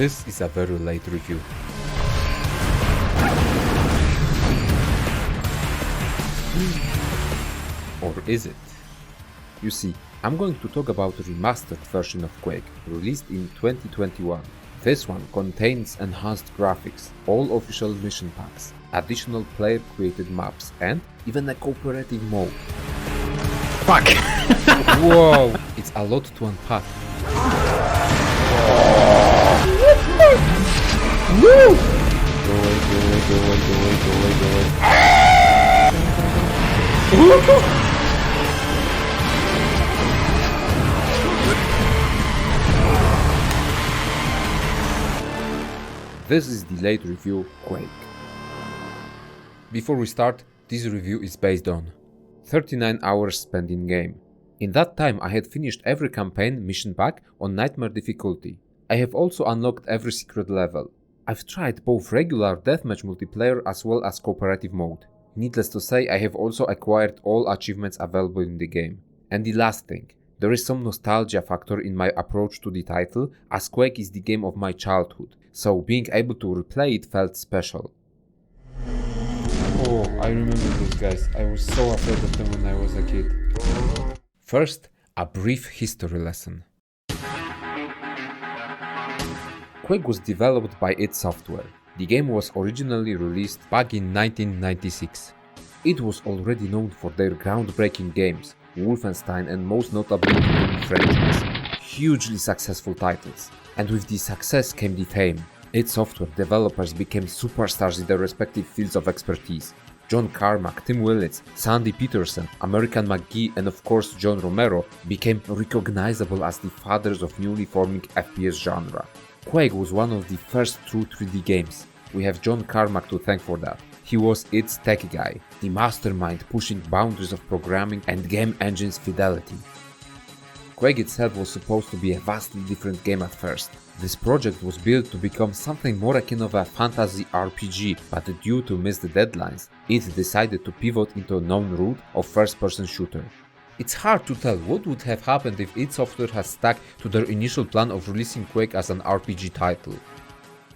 This is a very late review. Or is it? You see, I'm going to talk about the remastered version of Quake, released in 2021. This one contains enhanced graphics, all official mission packs, additional player-created maps, and even a cooperative mode. Fuck! Whoa! It's a lot to unpack. Woo! Go away. This is the late review Quake. Before we start, this review is based on 39 hours spent in game. In that time I had finished every campaign mission pack on Nightmare difficulty. I have also unlocked every secret level. I've tried both regular deathmatch multiplayer as well as cooperative mode. Needless to say, I have also acquired all achievements available in the game. And the last thing, there is some nostalgia factor in my approach to the title, as Quake is the game of my childhood, so being able to replay it felt special. Oh, I remember those guys. I was so afraid of them when I was a kid. First, a brief history lesson. Quake was developed by id Software. The game was originally released back in 1996. It was already known for their groundbreaking games, Wolfenstein and most notably the Doom franchise, hugely successful titles. And with the success came the fame. id Software developers became superstars in their respective fields of expertise. John Carmack, Tim Willits, Sandy Peterson, American McGee and of course John Romero became recognizable as the fathers of newly forming FPS genre. Quake was one of the first true 3D games. We have John Carmack to thank for that. He was its tech guy, the mastermind pushing boundaries of programming and game engine's fidelity. Quake itself was supposed to be a vastly different game at first. This project was built to become something more akin of a fantasy RPG, but due to missed deadlines, it decided to pivot into a known route of first-person shooter. It's hard to tell what would have happened if id Software had stuck to their initial plan of releasing Quake as an RPG title.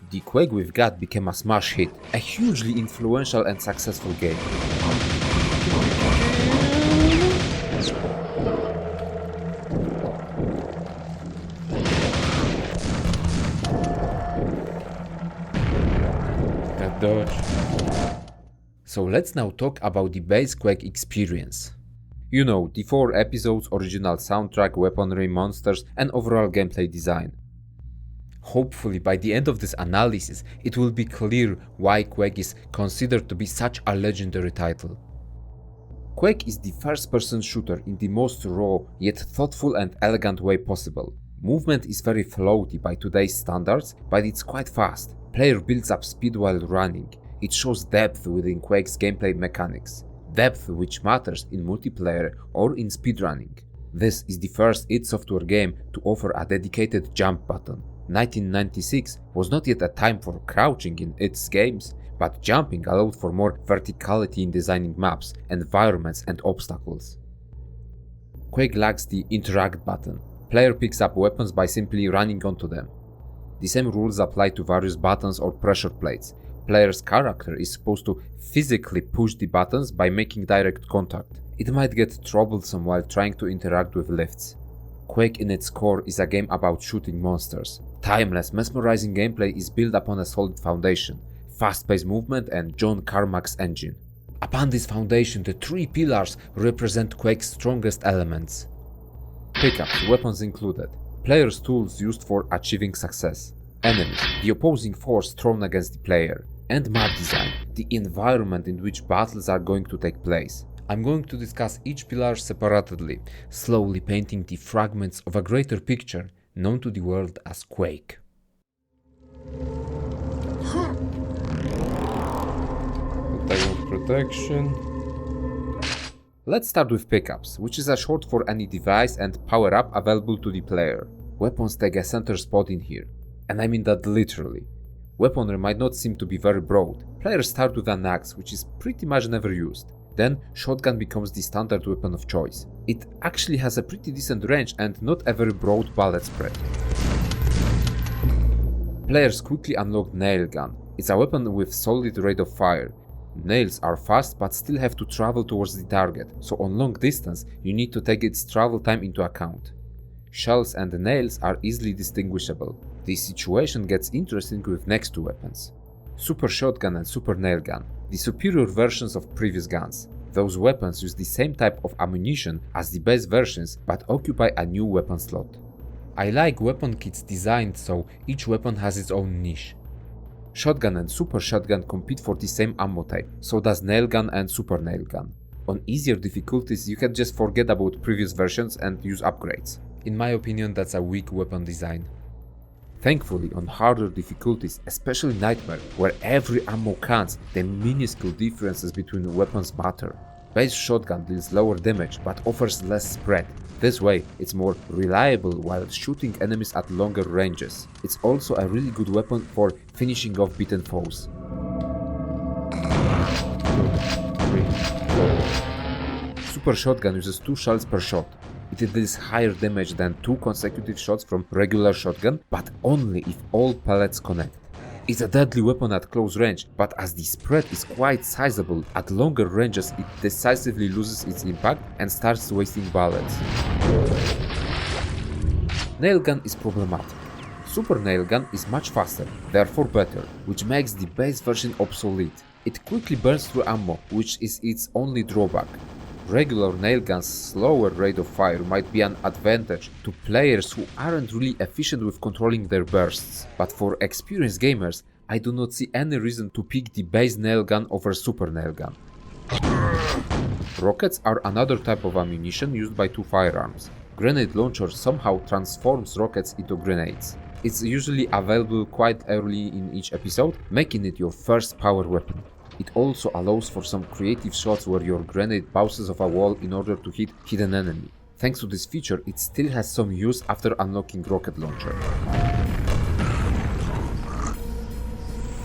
The Quake we've got became a smash hit, a hugely influential and successful game. That dodge. So let's now talk about the base Quake experience. You know, the 4 episodes, original soundtrack, weaponry, monsters, and overall gameplay design. Hopefully by the end of this analysis, it will be clear why Quake is considered to be such a legendary title. Quake is the first-person shooter in the most raw, yet thoughtful and elegant way possible. Movement is very floaty by today's standards, but it's quite fast. Player builds up speed while running. It shows depth within Quake's gameplay mechanics. Depth which matters in multiplayer or in speedrunning. This is the first id Software game to offer a dedicated jump button. 1996 was not yet a time for crouching in its games, but jumping allowed for more verticality in designing maps, environments and obstacles. Quake lacks the interact button. Player picks up weapons by simply running onto them. The same rules apply to various buttons or pressure plates. Player's character is supposed to physically push the buttons by making direct contact. It might get troublesome while trying to interact with lifts. Quake in its core is a game about shooting monsters. Timeless, mesmerizing gameplay is built upon a solid foundation, fast-paced movement and John Carmack's engine. Upon this foundation, the 3 pillars represent Quake's strongest elements. Pickups, weapons included. Player's tools used for achieving success. Enemies, the opposing force thrown against the player. And map design, the environment in which battles are going to take place. I'm going to discuss each pillar separately, slowly painting the fragments of a greater picture known to the world as Quake. Type of protection. Let's start with pickups, which is a short for any device and power-up available to the player. Weapons take a center spot in here, and I mean that literally. Weaponry might not seem to be very broad. Players start with an axe, which is pretty much never used. Then shotgun becomes the standard weapon of choice. It actually has a pretty decent range and not a very broad bullet spread. Players quickly unlock Nail Gun. It's a weapon with solid rate of fire. Nails are fast but still have to travel towards the target, so on long distance you need to take its travel time into account. Shells and nails are easily distinguishable. The situation gets interesting with next two weapons. Super Shotgun and Super Nail Gun, the superior versions of previous guns. Those weapons use the same type of ammunition as the base versions but occupy a new weapon slot. I like weapon kits designed so each weapon has its own niche. Shotgun and Super Shotgun compete for the same ammo type, so does Nail Gun and Super Nail Gun. On easier difficulties you can just forget about previous versions and use upgrades. In my opinion, that's a weak weapon design. Thankfully, on harder difficulties, especially Nightmare, where every ammo counts, the minuscule differences between weapons matter. Base Shotgun deals lower damage but offers less spread. This way, it's more reliable while shooting enemies at longer ranges. It's also a really good weapon for finishing off beaten foes. 2, 3, 4. Super Shotgun uses 2 shells per shot. It deals higher damage than 2 consecutive shots from regular shotgun, but only if all pellets connect. It's a deadly weapon at close range, but as the spread is quite sizable, at longer ranges it decisively loses its impact and starts wasting bullets. Nail Gun is problematic. Super Nail Gun is much faster, therefore better, which makes the base version obsolete. It quickly burns through ammo, which is its only drawback. Regular Nail Gun's slower rate of fire might be an advantage to players who aren't really efficient with controlling their bursts, but for experienced gamers, I do not see any reason to pick the base Nail Gun over Super Nail Gun. Rockets are another type of ammunition used by 2 firearms. Grenade Launcher somehow transforms rockets into grenades. It's usually available quite early in each episode, making it your first power weapon. It also allows for some creative shots where your grenade bounces off a wall in order to hit hidden enemy. Thanks to this feature, it still has some use after unlocking Rocket Launcher.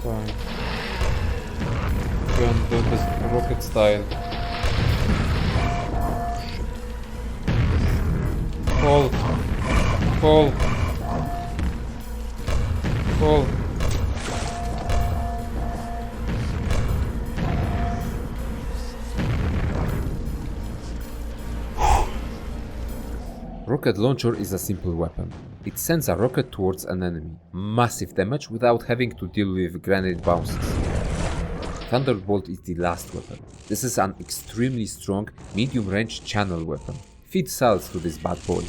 Fine. We're gonna do this rocket style. Hold. Hold. Hold. Rocket Launcher is a simple weapon. It sends a rocket towards an enemy. Massive damage without having to deal with grenade bounces. Thunderbolt is the last weapon. This is an extremely strong, medium-range channel weapon. Feed cells to this bad boy.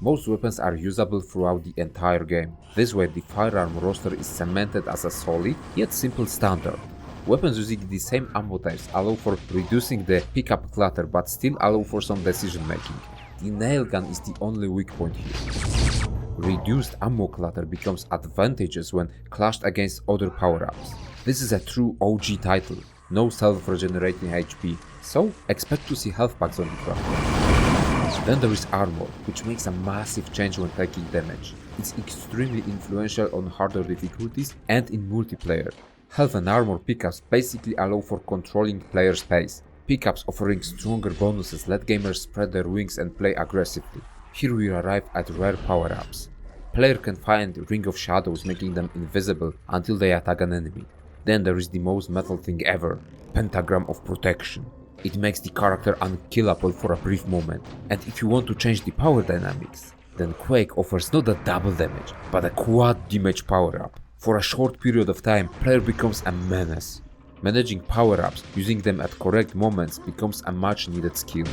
Most weapons are usable throughout the entire game. This way the firearm roster is cemented as a solid, yet simple standard. Weapons using the same ammo types allow for reducing the pickup clutter but still allow for some decision making. The Nail Gun is the only weak point here. Reduced ammo clutter becomes advantageous when clashed against other power-ups. This is a true OG title, no self-regenerating HP, so expect to see health packs on the ground. Then there is armor, which makes a massive change when taking damage. It's extremely influential on harder difficulties and in multiplayer. Health and armor pickups basically allow for controlling player space. Pickups offering stronger bonuses let gamers spread their wings and play aggressively. Here we arrive at rare power-ups. Player can find Ring of Shadows, making them invisible until they attack an enemy. Then there is the most metal thing ever, Pentagram of Protection. It makes the character unkillable for a brief moment, and if you want to change the power dynamics, then Quake offers not a double damage, but a quad damage power-up. For a short period of time, player becomes a menace. Managing power-ups, using them at correct moments becomes a much needed skill.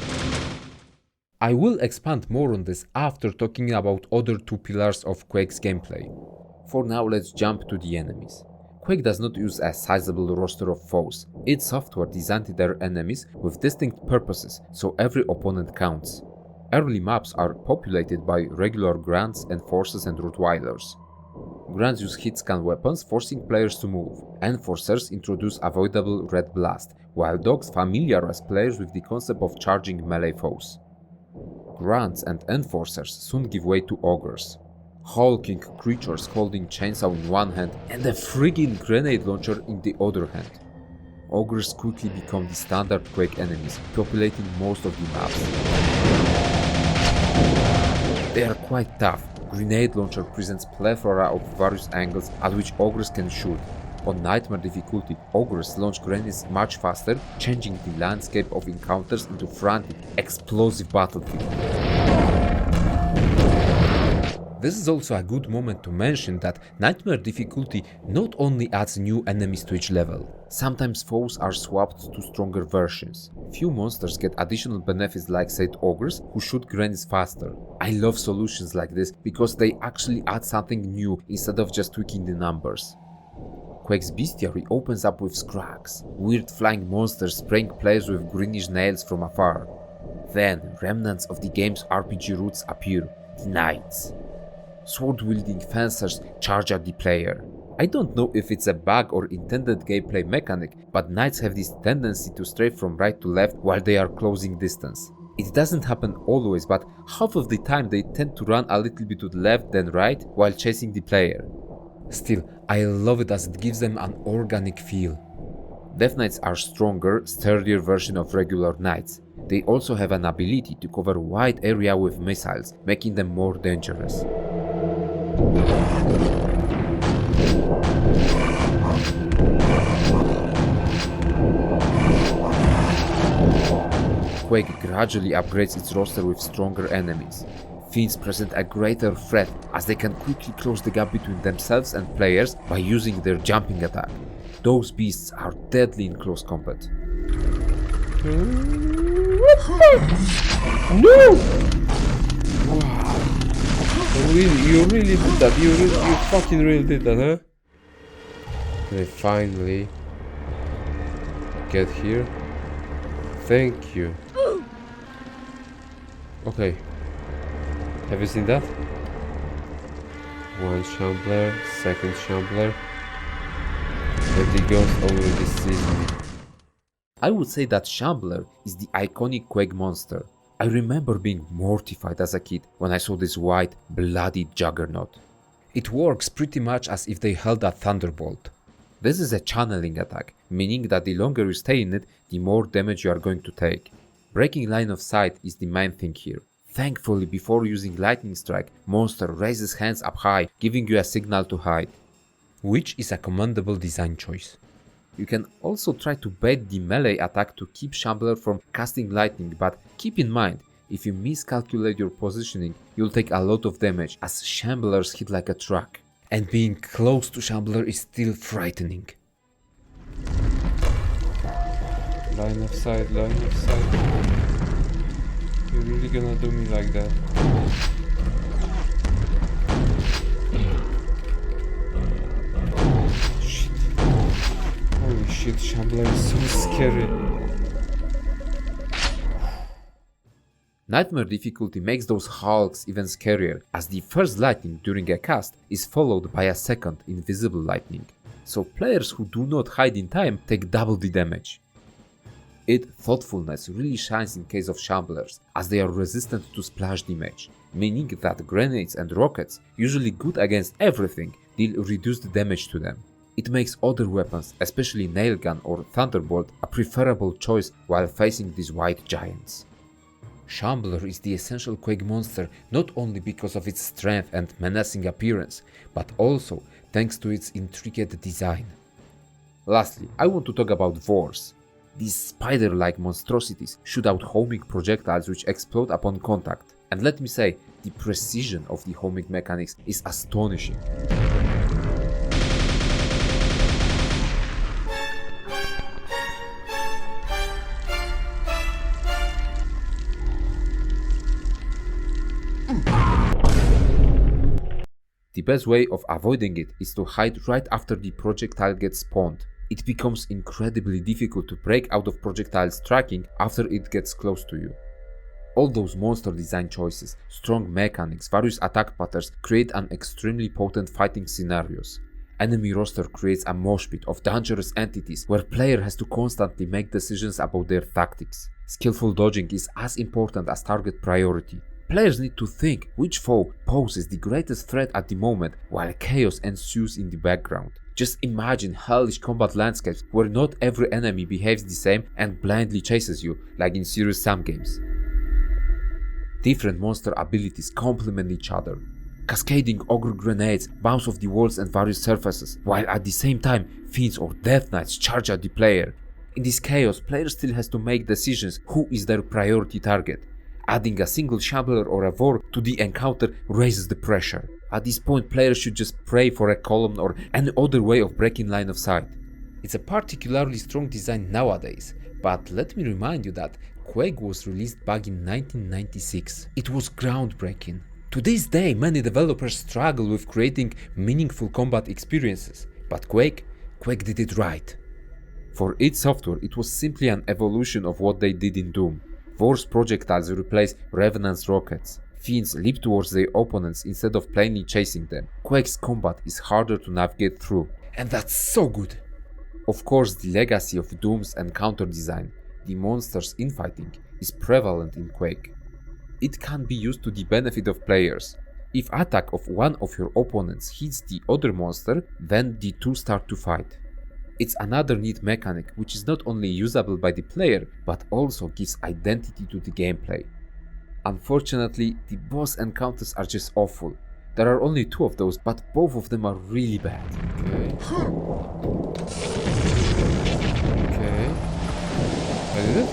I will expand more on this after talking about other 2 pillars of Quake's gameplay. For now, let's jump to the enemies. Quake does not use a sizable roster of foes. Its software designed their enemies with distinct purposes, so every opponent counts. Early maps are populated by regular grunts, enforcers and rottweilers. Grunts use hit-scan weapons, forcing players to move. Enforcers introduce avoidable red blast, while dogs familiarize players with the concept of charging melee foes. Grunts and enforcers soon give way to ogres. Hulking creatures holding chainsaw in one hand and a friggin' grenade launcher in the other hand. Ogres quickly become the standard Quake enemies, populating most of the maps. They are quite tough, Grenade Launcher presents plethora of various angles at which ogres can shoot. On Nightmare difficulty, ogres launch grenades much faster, changing the landscape of encounters into frantic, explosive battlefield. This is also a good moment to mention that Nightmare difficulty not only adds new enemies to each level, sometimes foes are swapped to stronger versions. Few monsters get additional benefits like said ogres who shoot grenades faster. I love solutions like this because they actually add something new instead of just tweaking the numbers. Quake's bestiary opens up with Scrags, weird flying monsters spraying players with greenish nails from afar. Then remnants of the game's RPG roots appear, the Knights. Sword-wielding fencers charge at the player. I don't know if it's a bug or intended gameplay mechanic, but knights have this tendency to stray from right to left while they are closing distance. It doesn't happen always, but half of the time they tend to run a little bit to the left then right while chasing the player. Still, I love it as it gives them an organic feel. Death Knights are stronger, sturdier version of regular knights. They also have an ability to cover wide area with missiles, making them more dangerous. Quake gradually upgrades its roster with stronger enemies. Fiends present a greater threat as they can quickly close the gap between themselves and players by using their jumping attack. Those beasts are deadly in close combat. No! Wow. You really did that. You fucking really did that, huh? They finally get here. Thank you. Okay. Have you seen that? One Shambler, second Shambler. And the ghost already sees me. I would say that Shambler is the iconic Quake monster. I remember being mortified as a kid when I saw this white, bloody juggernaut. It works pretty much as if they held a thunderbolt. This is a channeling attack, meaning that the longer you stay in it, the more damage you are going to take. Breaking line of sight is the main thing here. Thankfully, before using Lightning Strike, monster raises hands up high, giving you a signal to hide, which is a commendable design choice. You can also try to bait the melee attack to keep Shambler from casting lightning, but keep in mind, if you miscalculate your positioning, you'll take a lot of damage as Shamblers hit like a truck. And being close to Shambler is still frightening. Line of sight, line of sight. You're really gonna do me like that? Shit. Holy shit, Shambler is so scary. Nightmare difficulty makes those hulks even scarier, as the first lightning during a cast is followed by a second invisible lightning. So players who do not hide in time take double the damage. Its thoughtfulness really shines in case of Shamblers, as they are resistant to splash damage, meaning that grenades and rockets, usually good against everything, deal reduced damage to them. It makes other weapons, especially Nailgun or Thunderbolt, a preferable choice while facing these white giants. Shambler is the essential Quake monster not only because of its strength and menacing appearance, but also thanks to its intricate design. Lastly, I want to talk about Vors. These spider-like monstrosities shoot out homing projectiles which explode upon contact, and let me say, the precision of the homing mechanics is astonishing. The best way of avoiding it is to hide right after the projectile gets spawned. It becomes incredibly difficult to break out of projectile's tracking after it gets close to you. All those monster design choices, strong mechanics, various attack patterns create an extremely potent fighting scenarios. Enemy roster creates a mosh pit of dangerous entities where player has to constantly make decisions about their tactics. Skillful dodging is as important as target priority. Players need to think which foe poses the greatest threat at the moment while chaos ensues in the background. Just imagine hellish combat landscapes where not every enemy behaves the same and blindly chases you, like in Serious Sam games. Different monster abilities complement each other. Cascading ogre grenades bounce off the walls and various surfaces, while at the same time fiends or death knights charge at the player. In this chaos, player still has to make decisions who is their priority target. Adding a single shambler or a vor to the encounter raises the pressure. At this point, players should just pray for a column or any other way of breaking line of sight. It's a particularly strong design nowadays, but let me remind you that Quake was released back in 1996. It was groundbreaking. To this day, many developers struggle with creating meaningful combat experiences, but Quake did it right. For id Software, it was simply an evolution of what they did in Doom. Vor's projectiles replace Revenant's rockets. Fiends leap towards their opponents instead of plainly chasing them. Quake's combat is harder to navigate through, and that's so good. Of course, the legacy of Doom's encounter design, the monsters infighting, is prevalent in Quake. It can be used to the benefit of players. If attack of one of your opponents hits the other monster, then the two start to fight. It's another neat mechanic which is not only usable by the player, but also gives identity to the gameplay. Unfortunately, the boss encounters are just awful. There are only 2 of those, but both of them are really bad. Okay. I did it?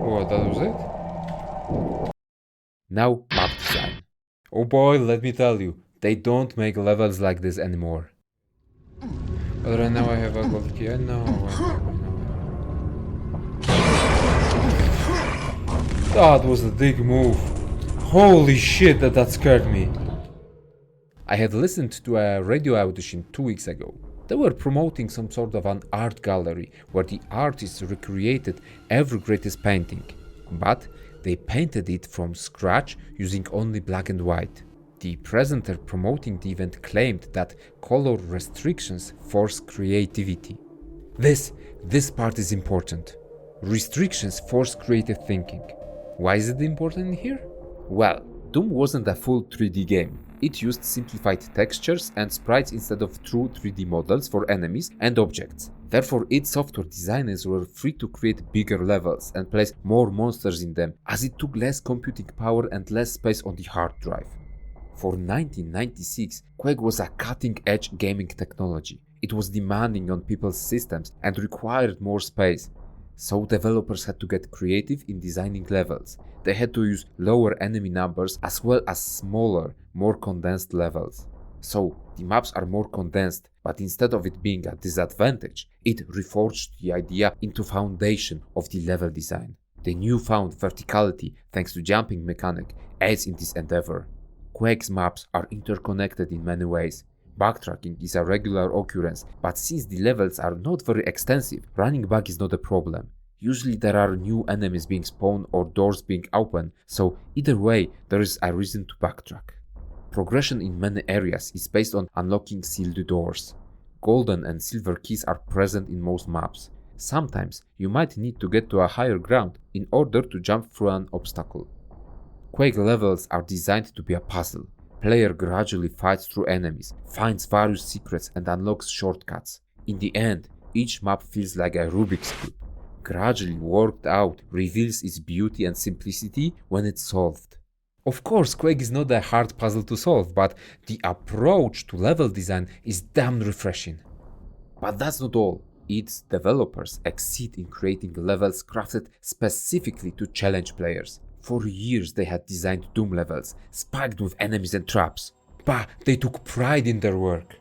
What, that was it? Now, map design. Oh boy, let me tell you, they don't make levels like this anymore. But right now I have a gold key. I know. That was a big move. Holy shit, that scared me. I had listened to a radio audition 2 weeks ago. They were promoting some sort of an art gallery where the artists recreated every greatest painting, but they painted it from scratch using only black and white. The presenter promoting the event claimed that color restrictions force creativity. This part is important. Restrictions force creative thinking. Why is it important here? Well, Doom wasn't a full 3D game. It used simplified textures and sprites instead of true 3D models for enemies and objects. Therefore, id Software designers were free to create bigger levels and place more monsters in them, as it took less computing power and less space on the hard drive. For 1996, Quake was a cutting-edge gaming technology. It was demanding on people's systems and required more space. So developers had to get creative in designing levels. They had to use lower enemy numbers as well as smaller, more condensed levels. So the maps are more condensed, but instead of it being a disadvantage, it reforged the idea into foundation of the level design. The newfound verticality, thanks to jumping mechanic, aids in this endeavor. Quake's maps are interconnected in many ways. Backtracking is a regular occurrence, but since the levels are not very extensive, running back is not a problem. Usually there are new enemies being spawned or doors being opened, so either way there is a reason to backtrack. Progression in many areas is based on unlocking sealed doors. Golden and silver keys are present in most maps. Sometimes you might need to get to a higher ground in order to jump through an obstacle. Quake levels are designed to be a puzzle. Player gradually fights through enemies, finds various secrets and unlocks shortcuts. In the end, each map feels like a Rubik's Cube. Gradually worked out, reveals its beauty and simplicity when it's solved. Of course, Quake is not a hard puzzle to solve, but the approach to level design is damn refreshing. But that's not all. Its developers exceed in creating levels crafted specifically to challenge players. For years they had designed Doom levels, spiked with enemies and traps. But they took pride in their work.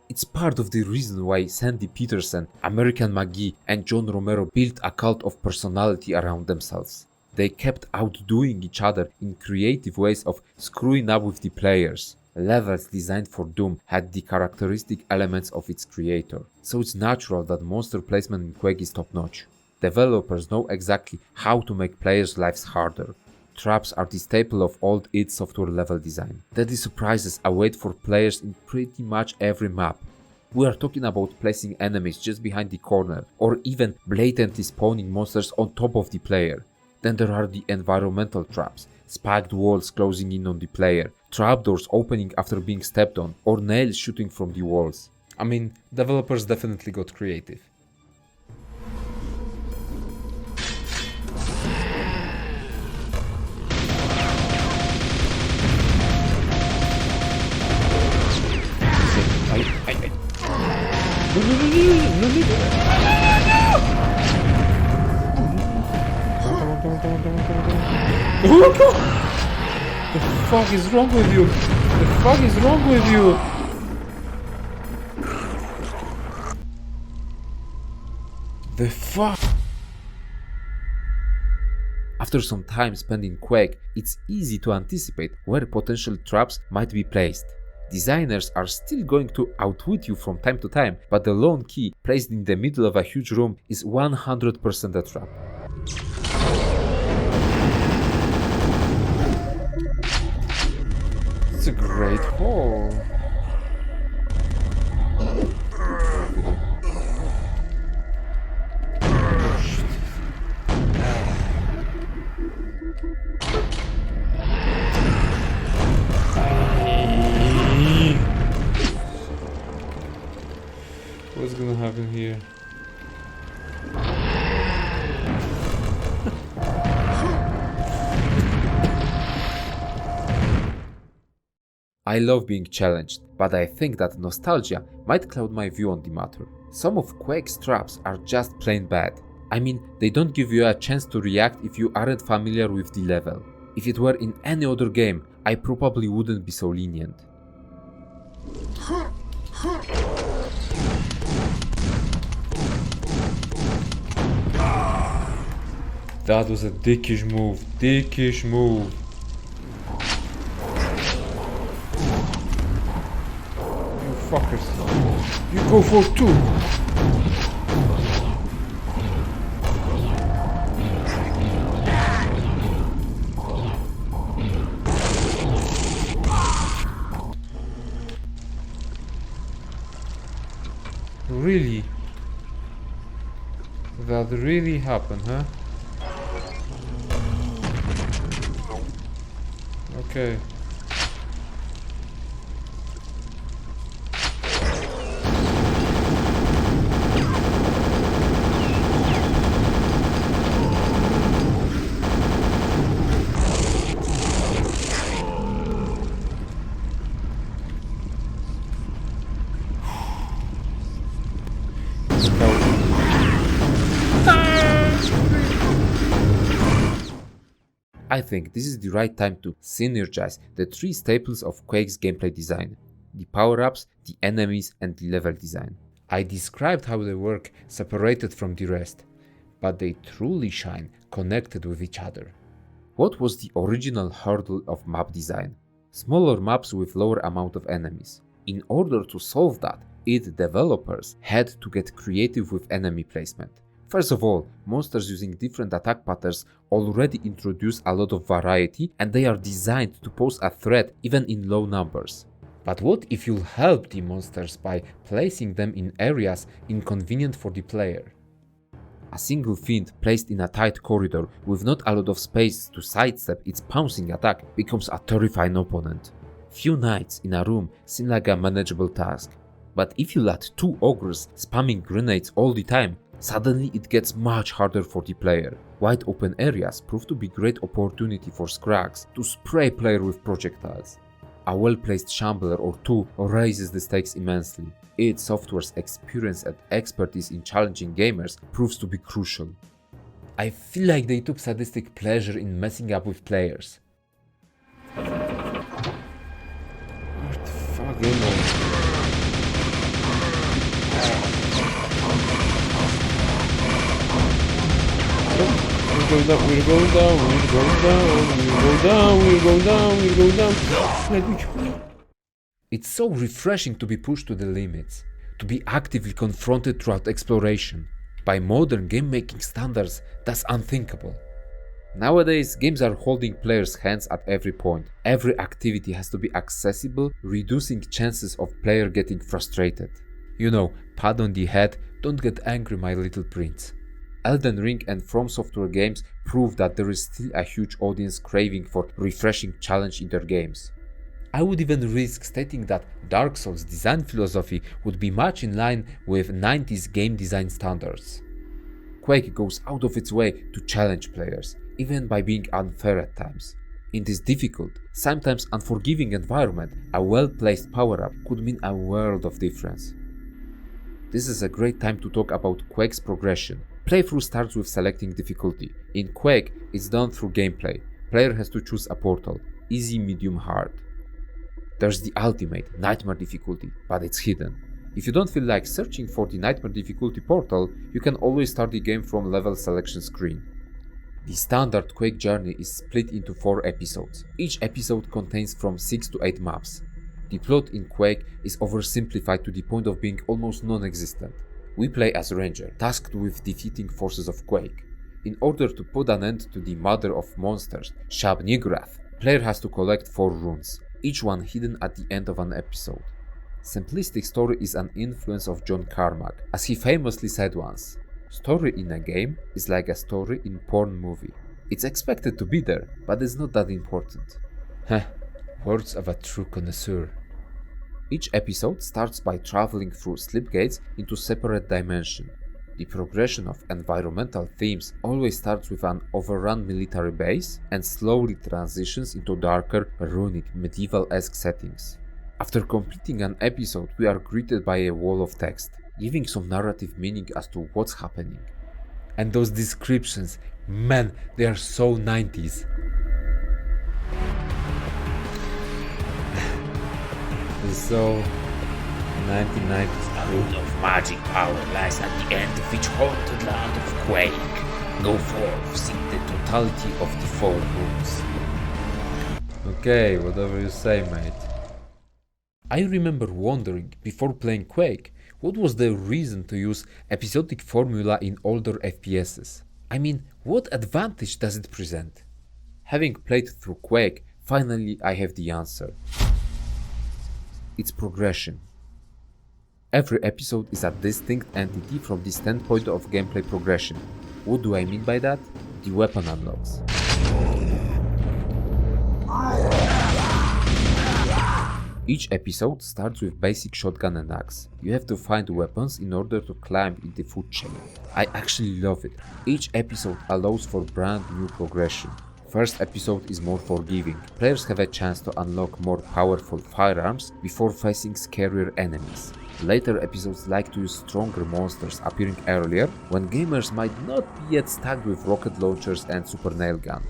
It's part of the reason why Sandy Petersen, American McGee and John Romero built a cult of personality around themselves. They kept outdoing each other in creative ways of screwing up with the players. Levels designed for Doom had the characteristic elements of its creator, so it's natural that monster placement in Quake is top-notch. Developers know exactly how to make players' lives harder. Traps are the staple of old id Software level design. Deadly surprises await for players in pretty much every map. We are talking about placing enemies just behind the corner, or even blatantly spawning monsters on top of the player. Then there are the environmental traps, spiked walls closing in on the player, trapdoors opening after being stepped on, or nails shooting from the walls. I mean, developers definitely got creative. come on, come on, come on, come on, come on. Come on, come on. The fuck is wrong with you? The fuck is wrong with you? The fuck? After some time spent in Quake, it's easy to anticipate where potential traps might be placed. Designers are still going to outwit you from time to time, but the lone key placed in the middle of a huge room is 100% a trap. It's a great hole. What's gonna happen here? I love being challenged, but I think that nostalgia might cloud my view on the matter. Some of Quake's traps are just plain bad. I mean, they don't give you a chance to react if you aren't familiar with the level. If it were in any other game, I probably wouldn't be so lenient. That was a dickish move. Dickish move. You fuckers. You go for two. Really? That really happened, huh? Okay. I think this is the right time to synergize the three staples of Quake's gameplay design: the power-ups, the enemies, and the level design. I described how they work separated from the rest, but they truly shine connected with each other. What was the original hurdle of map design? Smaller maps with lower amount of enemies. In order to solve that, id developers had to get creative with enemy placement. First of all, monsters using different attack patterns already introduce a lot of variety, and they are designed to pose a threat even in low numbers. But what if you help the monsters by placing them in areas inconvenient for the player? A single fiend placed in a tight corridor with not a lot of space to sidestep its pouncing attack becomes a terrifying opponent. Few knights in a room seem like a manageable task, but if you let two ogres spamming grenades all the time, suddenly it gets much harder for the player. Wide open areas prove to be great opportunity for Scrags to spray player with projectiles. A well-placed shambler or two raises the stakes immensely. id Software's experience and expertise in challenging gamers proves to be crucial. I feel like they took sadistic pleasure in messing up with players. What the fuck am I? We're going down, we're going down, we're going down, we're going down, we're going down, we're going down. It's so refreshing to be pushed to the limits, to be actively confronted throughout exploration. By modern game-making standards, that's unthinkable. Nowadays, games are holding players' hands at every point. Every activity has to be accessible, reducing chances of player getting frustrated. You know, pat on the head, don't get angry, my little prince. Elden Ring and From Software games prove that there is still a huge audience craving for refreshing challenge in their games. I would even risk stating that Dark Souls' design philosophy would be much in line with 90s game design standards. Quake goes out of its way to challenge players, even by being unfair at times. In this difficult, sometimes unforgiving environment, a well-placed power-up could mean a world of difference. This is a great time to talk about Quake's progression. Playthrough starts with selecting difficulty. In Quake, it's done through gameplay. Player has to choose a portal, easy, medium, hard. There's the ultimate, Nightmare difficulty, but it's hidden. If you don't feel like searching for the Nightmare difficulty portal, you can always start the game from level selection screen. The standard Quake journey is split into 4 episodes. Each episode contains from 6 to 8 maps. The plot in Quake is oversimplified to the point of being almost non-existent. We play as Ranger, tasked with defeating forces of Quake. In order to put an end to the mother of monsters, Shub-Niggurath, player has to collect 4 runes, each one hidden at the end of an episode. Simplistic story is an influence of John Carmack, as he famously said once, "Story in a game is like a story in porn movie. It's expected to be there, but it's not that important." Heh, words of a true connoisseur. Each episode starts by traveling through slipgates into separate dimensions. The progression of environmental themes always starts with an overrun military base and slowly transitions into darker, runic, medieval-esque settings. After completing an episode, we are greeted by a wall of text, giving some narrative meaning as to what's happening. And those descriptions, man, they are so 90s. So 1990s. A rune of magic power lies at the end of each haunted land of Quake. Go forth, seek the totality of the 4 runes. Okay, whatever you say, mate. I remember wondering, before playing Quake, what was the reason to use episodic formula in older FPSs? I mean, what advantage does it present? Having played through Quake, finally I have the answer. It's progression. Every episode is a distinct entity from the standpoint of gameplay progression. What do I mean by that? The weapon unlocks. Each episode starts with basic shotgun and axe. You have to find weapons in order to climb in the food chain. I actually love it. Each episode allows for brand new progression. First episode is more forgiving. Players have a chance to unlock more powerful firearms before facing scarier enemies. Later episodes like to use stronger monsters appearing earlier when gamers might not be yet stuck with rocket launchers and super nail gun.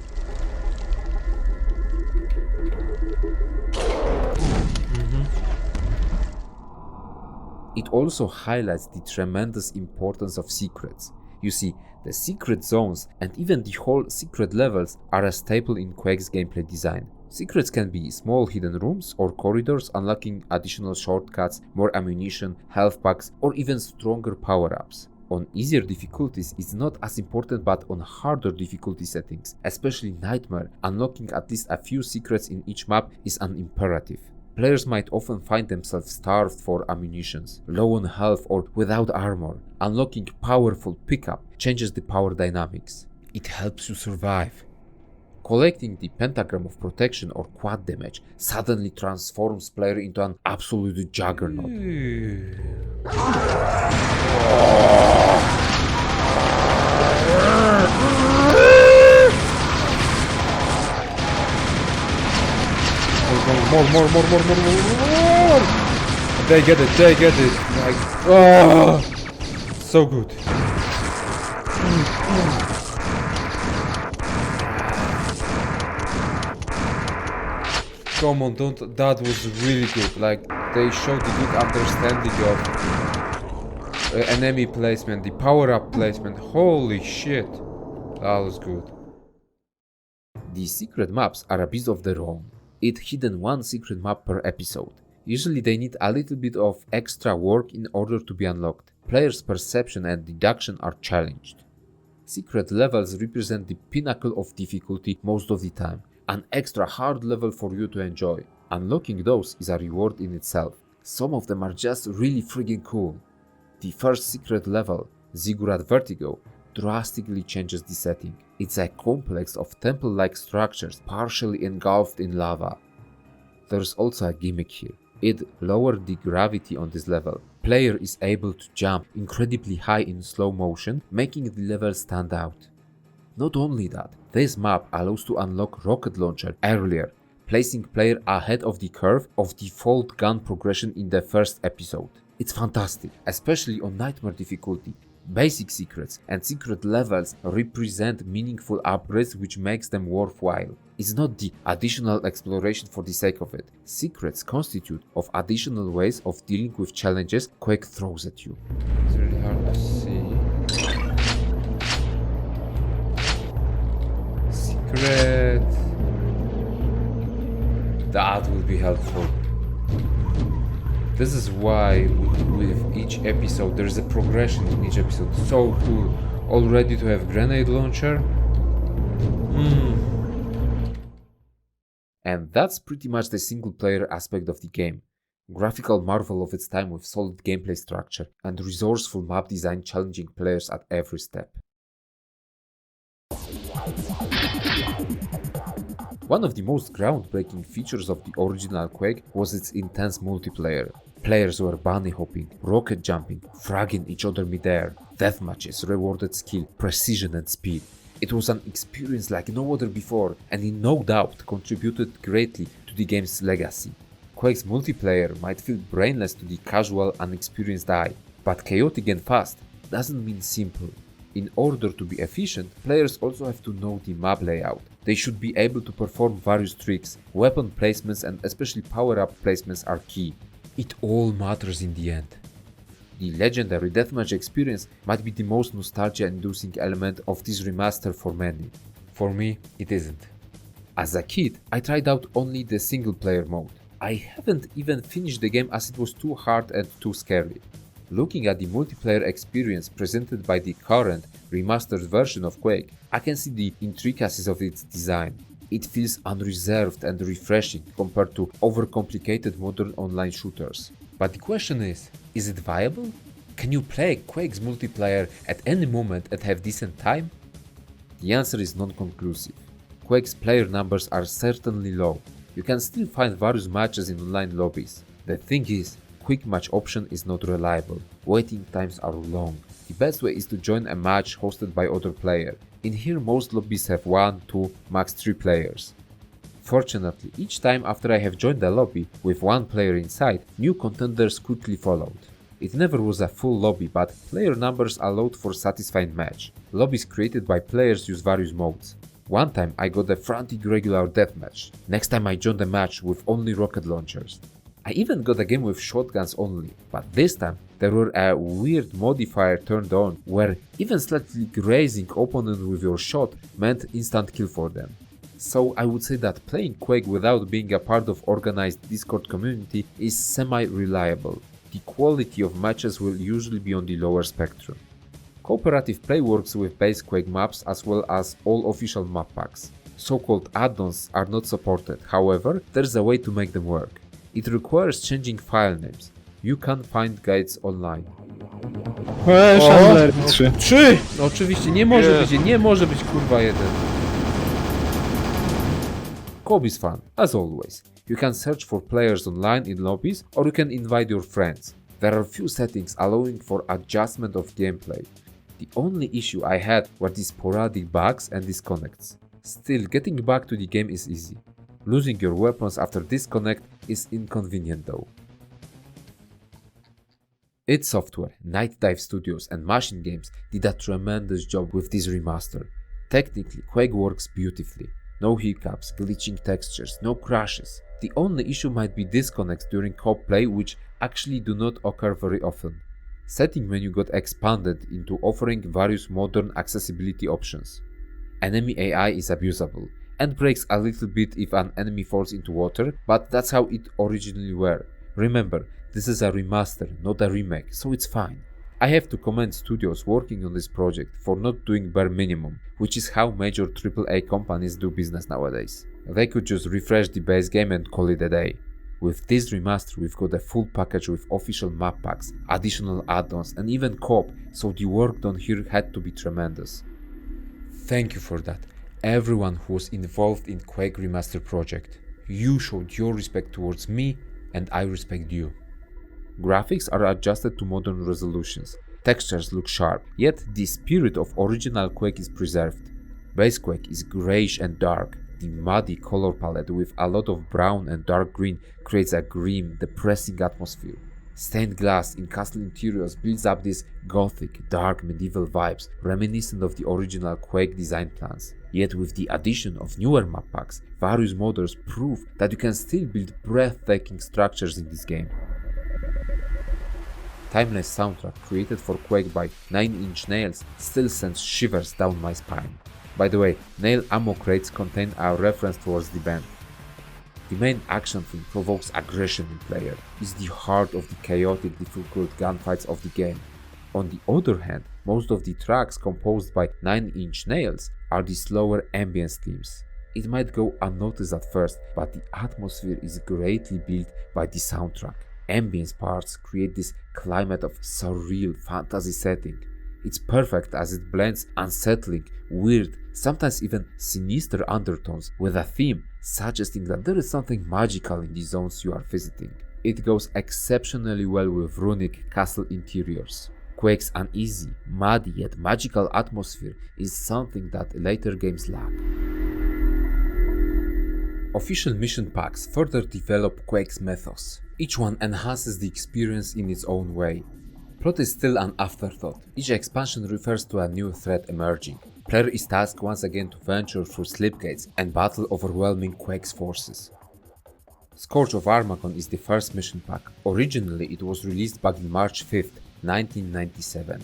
It also highlights the tremendous importance of secrets. You see, the secret zones and even the whole secret levels are a staple in Quake's gameplay design. Secrets can be small hidden rooms or corridors unlocking additional shortcuts, more ammunition, health packs, or even stronger power-ups. On easier difficulties it's not as important, but on harder difficulty settings, especially Nightmare, unlocking at least a few secrets in each map is an imperative. Players might often find themselves starved for ammunitions, low on health or without armor. Unlocking powerful pickup changes the power dynamics. It helps you survive. Collecting the pentagram of protection or quad damage suddenly transforms player into an absolute juggernaut. More. They get it. Like, oh, so good. Come on, don't. That was really good. Like, they showed the good understanding of enemy placement, the power-up placement. Holy shit, that was good. The secret maps are a beast of their own. It's hidden one secret map per episode. Usually they need a little bit of extra work in order to be unlocked. Players' perception and deduction are challenged. Secret levels represent the pinnacle of difficulty most of the time, an extra hard level for you to enjoy. Unlocking those is a reward in itself. Some of them are just really friggin' cool. The first secret level, Ziggurat Vertigo, drastically changes the setting. It's a complex of temple-like structures partially engulfed in lava. There's also a gimmick here. It lowered the gravity on this level. Player is able to jump incredibly high in slow motion, making the level stand out. Not only that, this map allows to unlock rocket launcher earlier, placing player ahead of the curve of default gun progression in the first episode. It's fantastic, especially on Nightmare difficulty. Basic secrets and secret levels represent meaningful upgrades which makes them worthwhile. It's not the additional exploration for the sake of it. Secrets constitute of additional ways of dealing with challenges Quake throws at you. It's really hard to see. Secret. That will be helpful. This is why with each episode there is a progression in each episode. So cool. All ready to have grenade launcher? And that's pretty much the single player aspect of the game. Graphical marvel of its time with solid gameplay structure and resourceful map design challenging players at every step. One of the most groundbreaking features of the original Quake was its intense multiplayer. Players were bunny hopping, rocket jumping, fragging each other midair. Deathmatches rewarded skill, precision and speed. It was an experience like no other before, and it no doubt contributed greatly to the game's legacy. Quake's multiplayer might feel brainless to the casual, unexperienced eye, but chaotic and fast doesn't mean simple. In order to be efficient, players also have to know the map layout. They should be able to perform various tricks, weapon placements and especially power-up placements are key. It all matters in the end. The legendary deathmatch experience might be the most nostalgia-inducing element of this remaster for many. For me, it isn't. As a kid, I tried out only the single-player mode. I haven't even finished the game as it was too hard and too scary. Looking at the multiplayer experience presented by the current, remastered version of Quake, I can see the intricacies of its design. It feels unreserved and refreshing compared to overcomplicated modern online shooters. But the question is it viable? Can you play Quake's multiplayer at any moment and have decent time? The answer is non-conclusive. Quake's player numbers are certainly low. You can still find various matches in online lobbies. The thing is, quick match option is not reliable. Waiting times are long. The best way is to join a match hosted by other player. In here most lobbies have 1, 2, max 3 players. Fortunately, each time after I have joined a lobby with one player inside, new contenders quickly followed. It never was a full lobby, but player numbers allowed for satisfying match. Lobbies created by players use various modes. One time I got a frantic regular deathmatch. Next time I joined a match with only rocket launchers. I even got a game with shotguns only, but this time there were a weird modifier turned on where even slightly grazing opponent with your shot meant instant kill for them. So I would say that playing Quake without being a part of organized Discord community is semi-reliable. The quality of matches will usually be on the lower spectrum. Cooperative play works with base Quake maps as well as all official map packs. So-called add-ons are not supported, however, there's a way to make them work. It requires changing file names. You can find guides online. Chandler 3. 3! No oczywiście, nie może być kurwa 1. Co-op is fun, as always. You can search for players online in lobbies or you can invite your friends. There are few settings allowing for adjustment of gameplay. The only issue I had were the sporadic bugs and disconnects. Still, getting back to the game is easy. Losing your weapons after disconnect is inconvenient though. id Software, Night Dive Studios and Machine Games did a tremendous job with this remaster. Technically, Quake works beautifully. No hiccups, glitching textures, no crashes. The only issue might be disconnects during co-op play, which actually do not occur very often. Setting menu got expanded into offering various modern accessibility options. Enemy AI is abusable and breaks a little bit if an enemy falls into water, but that's how it originally were. Remember, this is a remaster, not a remake, so it's fine. I have to commend studios working on this project for not doing bare minimum, which is how major AAA companies do business nowadays. They could just refresh the base game and call it a day. With this remaster we've got a full package with official map packs, additional add-ons and even co-op, so the work done here had to be tremendous. Thank you for that, everyone who was involved in Quake Remaster project. You showed your respect towards me and I respect you. Graphics are adjusted to modern resolutions. Textures look sharp, yet the spirit of original Quake is preserved. Base Quake is greyish and dark. The muddy color palette with a lot of brown and dark green creates a grim, depressing atmosphere. Stained glass in castle interiors builds up these gothic, dark medieval vibes reminiscent of the original Quake design plans. Yet with the addition of newer map packs, various modders prove that you can still build breathtaking structures in this game. Timeless soundtrack created for Quake by 9 Inch Nails still sends shivers down my spine. By the way, nail ammo crates contain a reference towards the band. The main action theme provokes aggression in player, is the heart of the chaotic, difficult gunfights of the game. On the other hand, most of the tracks composed by 9 Inch Nails are the slower ambience themes. It might go unnoticed at first, but the atmosphere is greatly built by the soundtrack. Ambience parts create this climate of surreal fantasy setting. It's perfect as it blends unsettling, weird, sometimes even sinister undertones with a theme suggesting that there is something magical in the zones you are visiting. It goes exceptionally well with runic castle interiors. Quake's uneasy, muddy yet magical atmosphere is something that later games lack. Official mission packs further develop Quake's mythos. Each one enhances the experience in its own way. Plot is still an afterthought. Each expansion refers to a new threat emerging. Player is tasked once again to venture through slipgates and battle overwhelming Quake's forces. Scourge of Armagon is the first mission pack. Originally it was released back in March 5th, 1997.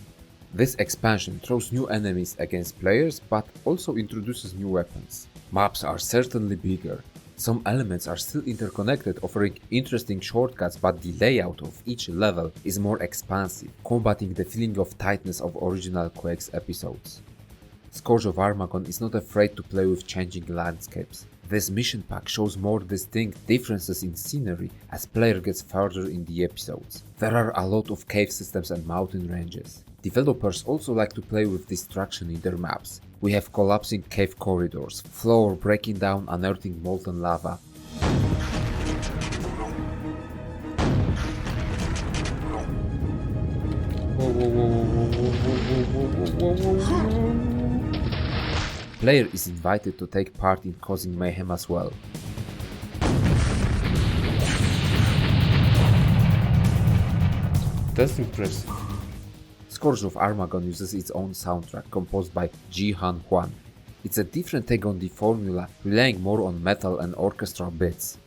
This expansion throws new enemies against players but also introduces new weapons. Maps are certainly bigger. Some elements are still interconnected, offering interesting shortcuts, but the layout of each level is more expansive, combating the feeling of tightness of original Quake's episodes. Scourge of Armagon is not afraid to play with changing landscapes. This mission pack shows more distinct differences in scenery as player gets further in the episodes. There are a lot of cave systems and mountain ranges. Developers also like to play with destruction in their maps. We have collapsing cave corridors, floor breaking down unearthing molten lava. Player is invited to take part in causing mayhem as well. That's impressive. Scourge of Armagon uses its own soundtrack composed by Jihan Huan. It's a different take on the formula, relying more on metal and orchestral bits.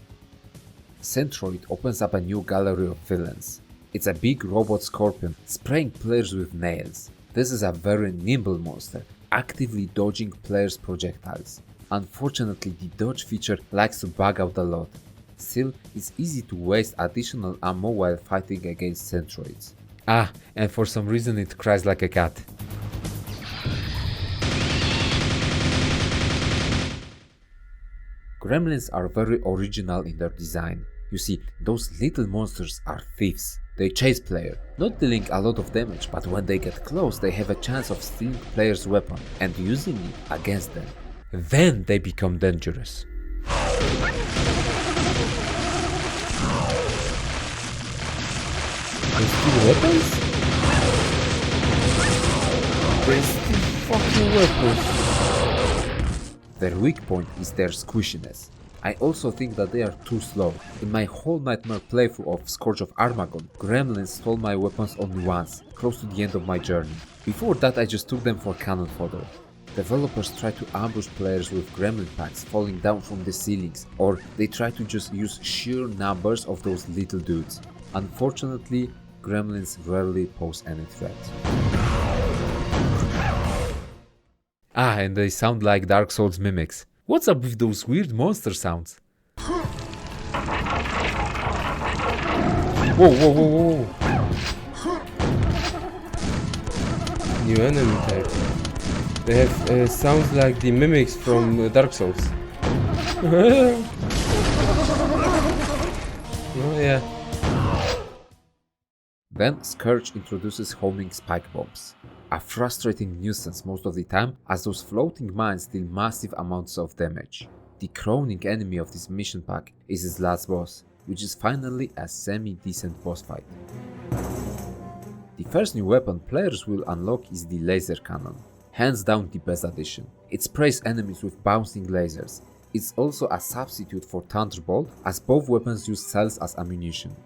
Centroid opens up a new gallery of villains. It's a big robot scorpion spraying players with nails. This is a very nimble monster, actively dodging players' projectiles. Unfortunately, the dodge feature likes to bug out a lot. Still, it's easy to waste additional ammo while fighting against Centroids. Ah, and for some reason it cries like a cat. Gremlins are very original in their design. You see, those little monsters are thieves. They chase player, not dealing a lot of damage, but when they get close they have a chance of stealing player's weapon and using it against them. Then they become dangerous. They steal weapons? They steal fucking weapons. Their weak point is their squishiness. I also think that they are too slow. In my whole nightmare playthrough of Scourge of Armagon, Gremlins stole my weapons only once, close to the end of my journey. Before that I just took them for cannon fodder. Developers try to ambush players with gremlin packs falling down from the ceilings, or they try to just use sheer numbers of those little dudes. Unfortunately, gremlins rarely pose any threat. Ah, and they sound like Dark Souls mimics. What's up with those weird monster sounds? Whoa, whoa, whoa, whoa. New enemy type. They have sounds like the mimics from Dark Souls. Oh yeah. Then Scourge introduces homing spike bombs. A frustrating nuisance most of the time, as those floating mines deal massive amounts of damage. The crowning enemy of this mission pack is its last boss, which is finally a semi-decent boss fight. The first new weapon players will unlock is the laser cannon. Hands down the best addition. It sprays enemies with bouncing lasers. It's also a substitute for Thunderbolt, as both weapons use cells as ammunition.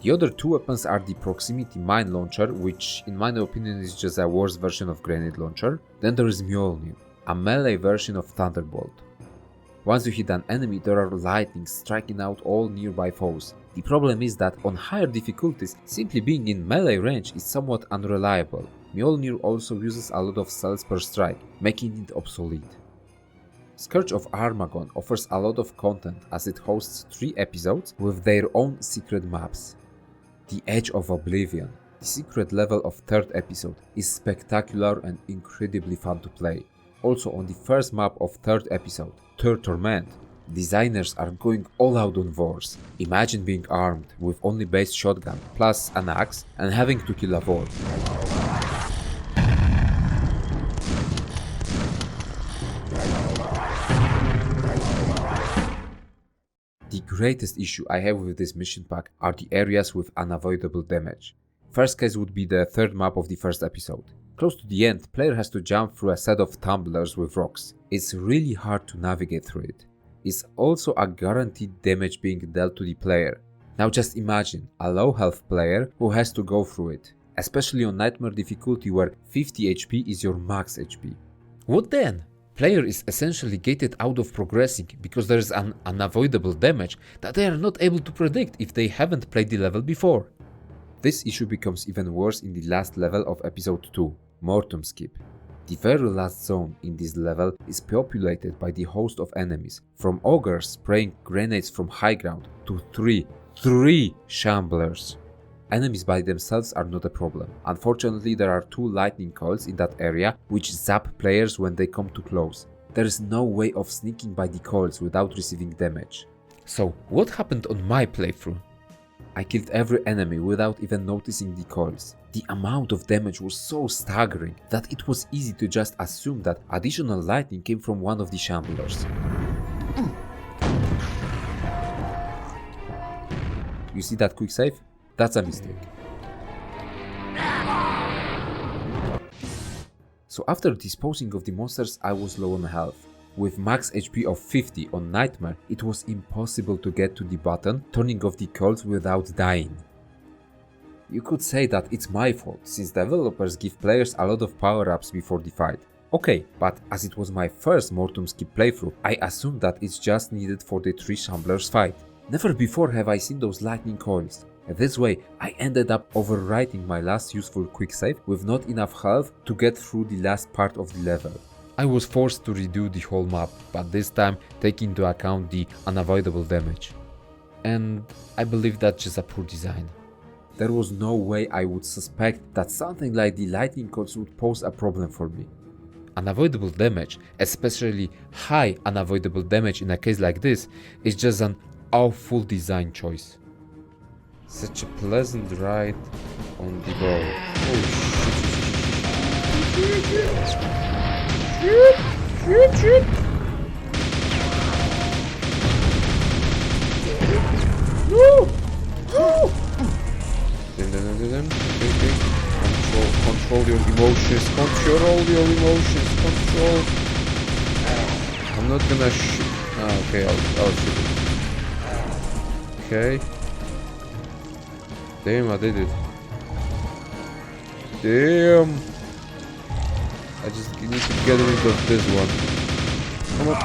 The other two weapons are the Proximity Mine Launcher, which in my opinion is just a worse version of Grenade Launcher. Then there is Mjolnir, a melee version of Thunderbolt. Once you hit an enemy, there are lightnings striking out all nearby foes. The problem is that on higher difficulties, simply being in melee range is somewhat unreliable. Mjolnir also uses a lot of cells per strike, making it obsolete. Scourge of Armagon offers a lot of content as it hosts 3 episodes with their own secret maps. The Edge of Oblivion, the secret level of 3rd episode, is spectacular and incredibly fun to play. Also on the first map of 3rd episode, Third Torment, designers are going all out on Vors. Imagine being armed with only base shotgun plus an axe and having to kill a Vor. The greatest issue I have with this mission pack are the areas with unavoidable damage. First case would be the 3rd map of the 1st episode. Close to the end, player has to jump through a set of tumblers with rocks. It's really hard to navigate through it. It's also a guaranteed damage being dealt to the player. Now just imagine a low health player who has to go through it, especially on Nightmare difficulty where 50 HP is your max HP. What then? Player is essentially gated out of progressing because there is an unavoidable damage that they are not able to predict if they haven't played the level before. This issue becomes even worse in the last level of episode 2, Mortum Skip. The very last zone in this level is populated by the host of enemies, from ogres spraying grenades from high ground to three shamblers. Enemies by themselves are not a problem. Unfortunately, there are 2 lightning coils in that area which zap players when they come too close. There is no way of sneaking by the coils without receiving damage. So, what happened on my playthrough? I killed every enemy without even noticing the coils. The amount of damage was so staggering that it was easy to just assume that additional lightning came from one of the shamblers. You see that quick save? That's a mistake. So after disposing of the monsters, I was low on health. With max HP of 50 on Nightmare, it was impossible to get to the button, turning off the coils without dying. You could say that it's my fault, since developers give players a lot of power-ups before the fight. Okay, but as it was my first Mortum Skip playthrough, I assumed that it's just needed for the 3 Shamblers fight. Never before have I seen those lightning coils. This way, I ended up overwriting my last useful quick save with not enough health to get through the last part of the level. I was forced to redo the whole map, but this time taking into account the unavoidable damage. And I believe that's just a poor design. There was no way I would suspect that something like the lightning coils would pose a problem for me. Unavoidable damage, especially high unavoidable damage in a case like this, is just an awful design choice. Such a pleasant ride on the road. Control your emotions. Control your emotions. Control. I'm not gonna shoot. Okay, I'll shoot it. Okay. Damn, I did it. Damn. I just need to get rid of this one. Come on.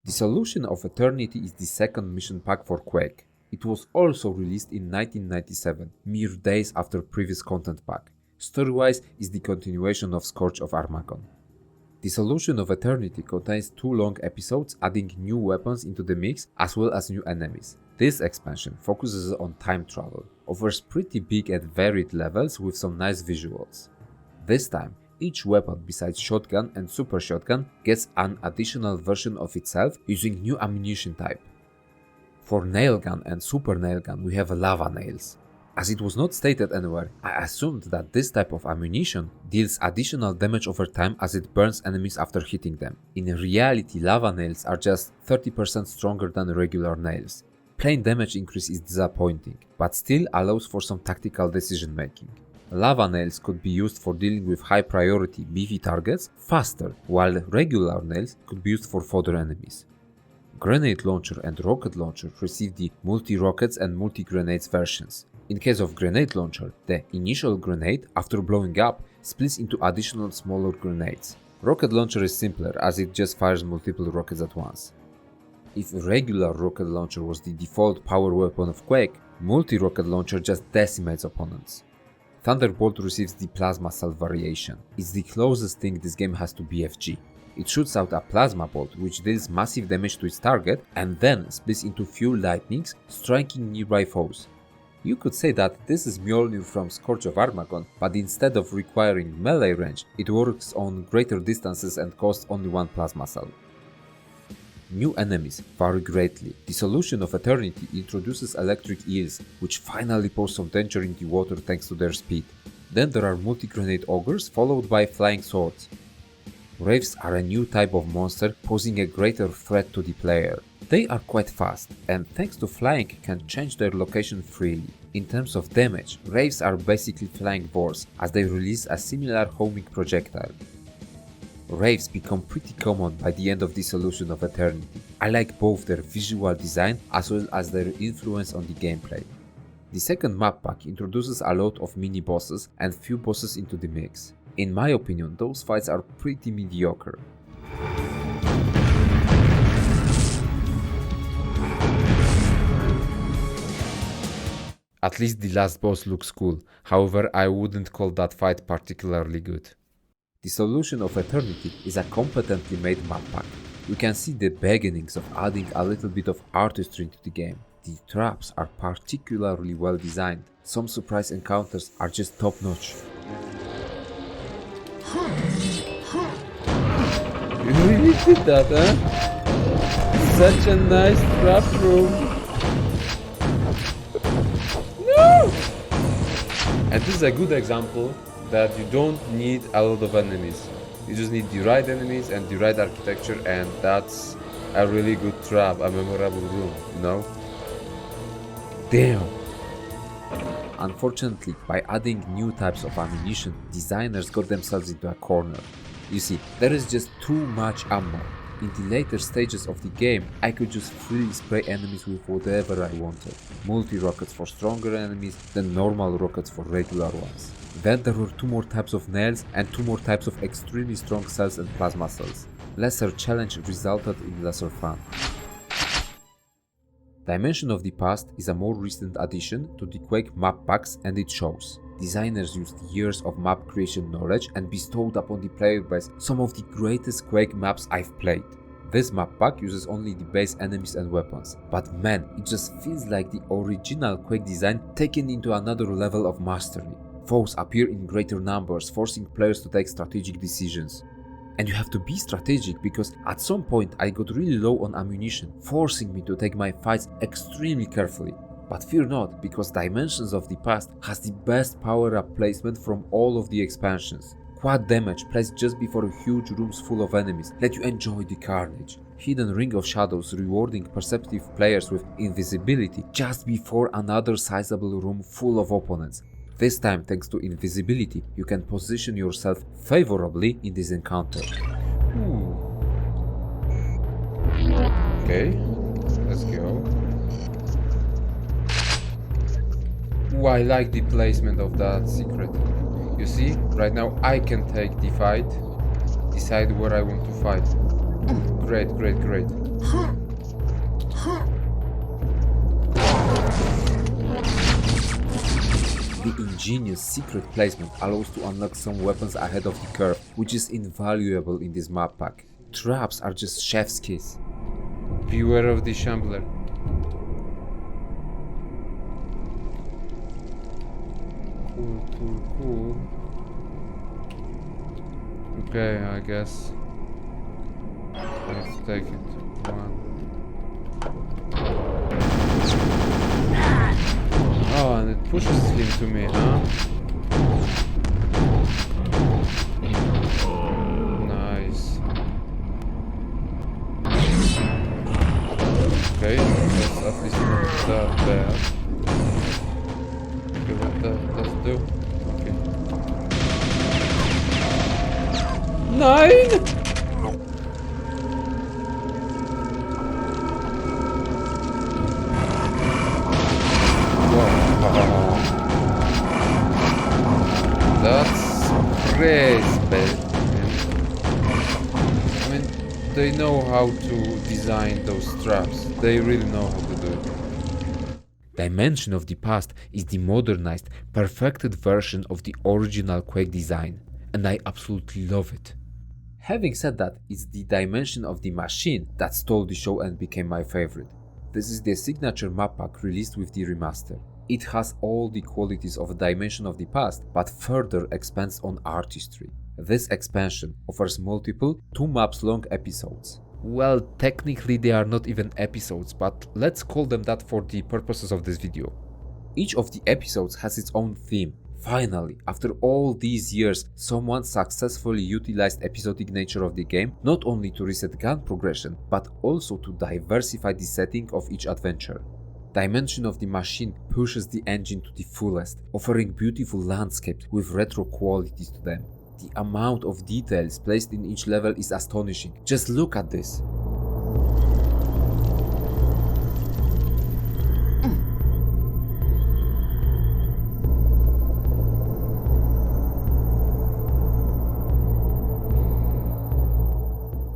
The Solution of Eternity is the second mission pack for Quake. It was also released in 1997, mere days after previous content pack. Story-wise, is the continuation of Scourge of Armagon. The Solution of Eternity contains 2 long episodes adding new weapons into the mix as well as new enemies. This expansion focuses on time travel, offers pretty big and varied levels with some nice visuals. This time, each weapon besides shotgun and super shotgun gets an additional version of itself using new ammunition type. For nailgun and super nailgun we have lava nails. As it was not stated anywhere, I assumed that this type of ammunition deals additional damage over time as it burns enemies after hitting them. In reality, lava nails are just 30% stronger than regular nails. Plain damage increase is disappointing, but still allows for some tactical decision making. Lava nails could be used for dealing with high priority beefy targets faster, while regular nails could be used for fodder enemies. Grenade Launcher and Rocket Launcher receive the multi-rockets and multi-grenades versions. In case of Grenade Launcher, the initial grenade, after blowing up, splits into additional smaller grenades. Rocket Launcher is simpler as it just fires multiple rockets at once. If a regular rocket launcher was the default power weapon of Quake, multi-rocket launcher just decimates opponents. Thunderbolt receives the Plasma Cell variation. It's the closest thing this game has to BFG. It shoots out a plasma bolt which deals massive damage to its target and then splits into few lightnings, striking nearby foes. You could say that this is Mjolnir from Scourge of Armagon, but instead of requiring melee range, it works on greater distances and costs only one plasma cell. New enemies vary greatly. The Solution of Eternity introduces electric eels, which finally pose some danger in the water thanks to their speed. Then there are multi-grenade ogres followed by flying swords. Wraiths are a new type of monster posing a greater threat to the player. They are quite fast and thanks to flying can change their location freely. In terms of damage, Wraiths are basically flying boars as they release a similar homing projectile. Wraiths become pretty common by the end of the Solution of Eternity. I like both their visual design as well as their influence on the gameplay. The second map pack introduces a lot of mini bosses and few bosses into the mix. In my opinion, those fights are pretty mediocre. At least the last boss looks cool, however I wouldn't call that fight particularly good. The Solution of Eternity is a competently made map pack. You can see the beginnings of adding a little bit of artistry into the game. The traps are particularly well designed. Some surprise encounters are just top notch. You really did that, huh? Such a nice trap room. No! And this is a good example that you don't need a lot of enemies. You just need the right enemies and the right architecture, and that's a really good trap, a memorable room, you know? Damn! Unfortunately, by adding new types of ammunition, designers got themselves into a corner. You see, there is just too much ammo. In the later stages of the game, I could just freely spray enemies with whatever I wanted. Multi-rockets for stronger enemies, then normal rockets for regular ones. Then there were 2 more types of nails and 2 more types of extremely strong cells and plasma cells. Lesser challenge resulted in lesser fun. Dimension of the Past is a more recent addition to the Quake map packs, and it shows. Designers used years of map creation knowledge and bestowed upon the player base some of the greatest Quake maps I've played. This map pack uses only the base enemies and weapons, but man, it just feels like the original Quake design taken into another level of mastery. Foes appear in greater numbers, forcing players to take strategic decisions. And you have to be strategic because at some point I got really low on ammunition, forcing me to take my fights extremely carefully. But fear not, because Dimensions of the Past has the best power-up placement from all of the expansions. Quad damage placed just before huge rooms full of enemies let you enjoy the carnage. Hidden Ring of Shadows rewarding perceptive players with invisibility just before another sizable room full of opponents. This time, thanks to invisibility, you can position yourself favorably in this encounter. Ooh. Okay, let's go. Ooh, I like the placement of that secret. You see, right now I can take the fight, decide where I want to fight. Great, great, great. The ingenious secret placement allows to unlock some weapons ahead of the curve, which is invaluable in this map pack. Traps are just chef's kiss. Beware of the Shambler. Cool, cool, cool. Okay, I guess let's take it. One. Oh, and it pushes him to me, huh? Nice. Okay, that's at least not that bad. Okay, what let's do? Okay. 9! They know how to design those straps. They really know how to do it. Dimension of the Past is the modernized, perfected version of the original Quake design, and I absolutely love it. Having said that, it's the Dimension of the Machine that stole the show and became my favorite. This is the signature map pack released with the remaster. It has all the qualities of a Dimension of the Past, but further expands on artistry. This expansion offers multiple 2 maps long episodes. Well, technically they are not even episodes, but let's call them that for the purposes of this video. Each of the episodes has its own theme. Finally, after all these years, someone successfully utilized episodic nature of the game not only to reset gun progression, but also to diversify the setting of each adventure. Dimension of the Machine pushes the engine to the fullest, offering beautiful landscapes with retro qualities to them. The amount of details placed in each level is astonishing. Just look at this.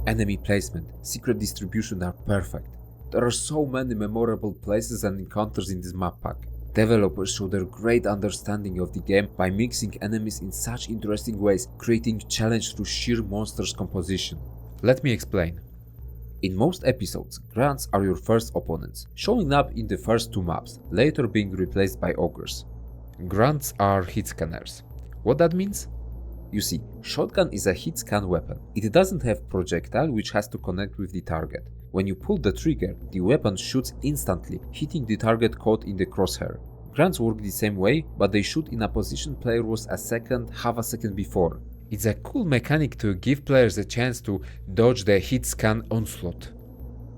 Enemy placement, secret distribution are perfect. There are so many memorable places and encounters in this map pack. Developers show their great understanding of the game by mixing enemies in such interesting ways, creating challenge through sheer monsters composition. Let me explain. In most episodes, grunts are your first opponents, showing up in the first 2 maps, later being replaced by ogres. Grunts are hit scanners. What that means? You see, shotgun is a hit scan weapon. It doesn't have projectile which has to connect with the target. When you pull the trigger, the weapon shoots instantly, hitting the target caught in the crosshair. Grunts work the same way, but they shoot in a position player was half a second before. It's a cool mechanic to give players a chance to dodge the hit scan onslaught.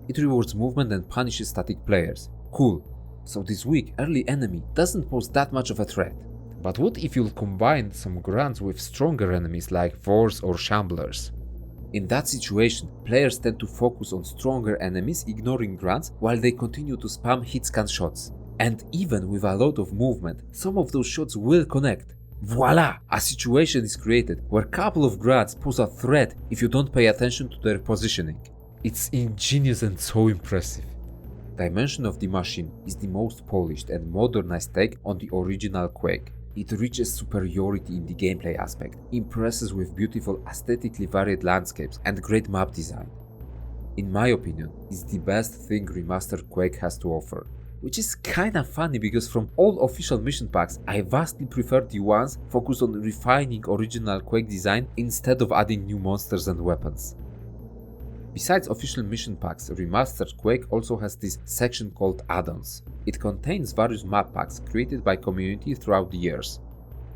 It rewards movement and punishes static players. Cool. So this weak early enemy doesn't pose that much of a threat. But what if you'll combine some grunts with stronger enemies like Force or Shamblers? In that situation, players tend to focus on stronger enemies, ignoring grunts, while they continue to spam hit scan shots. And even with a lot of movement, some of those shots will connect. Voila! A situation is created where a couple of grunts pose a threat if you don't pay attention to their positioning. It's ingenious and so impressive. Dimension of the Machine is the most polished and modernized take on the original Quake. It reaches superiority in the gameplay aspect, impresses with beautiful aesthetically varied landscapes and great map design. In my opinion, it's the best thing remastered Quake has to offer. Which is kinda funny because from all official mission packs, I vastly prefer the ones focused on refining original Quake design instead of adding new monsters and weapons. Besides official mission packs, remastered Quake also has this section called add-ons. It contains various map packs created by community throughout the years.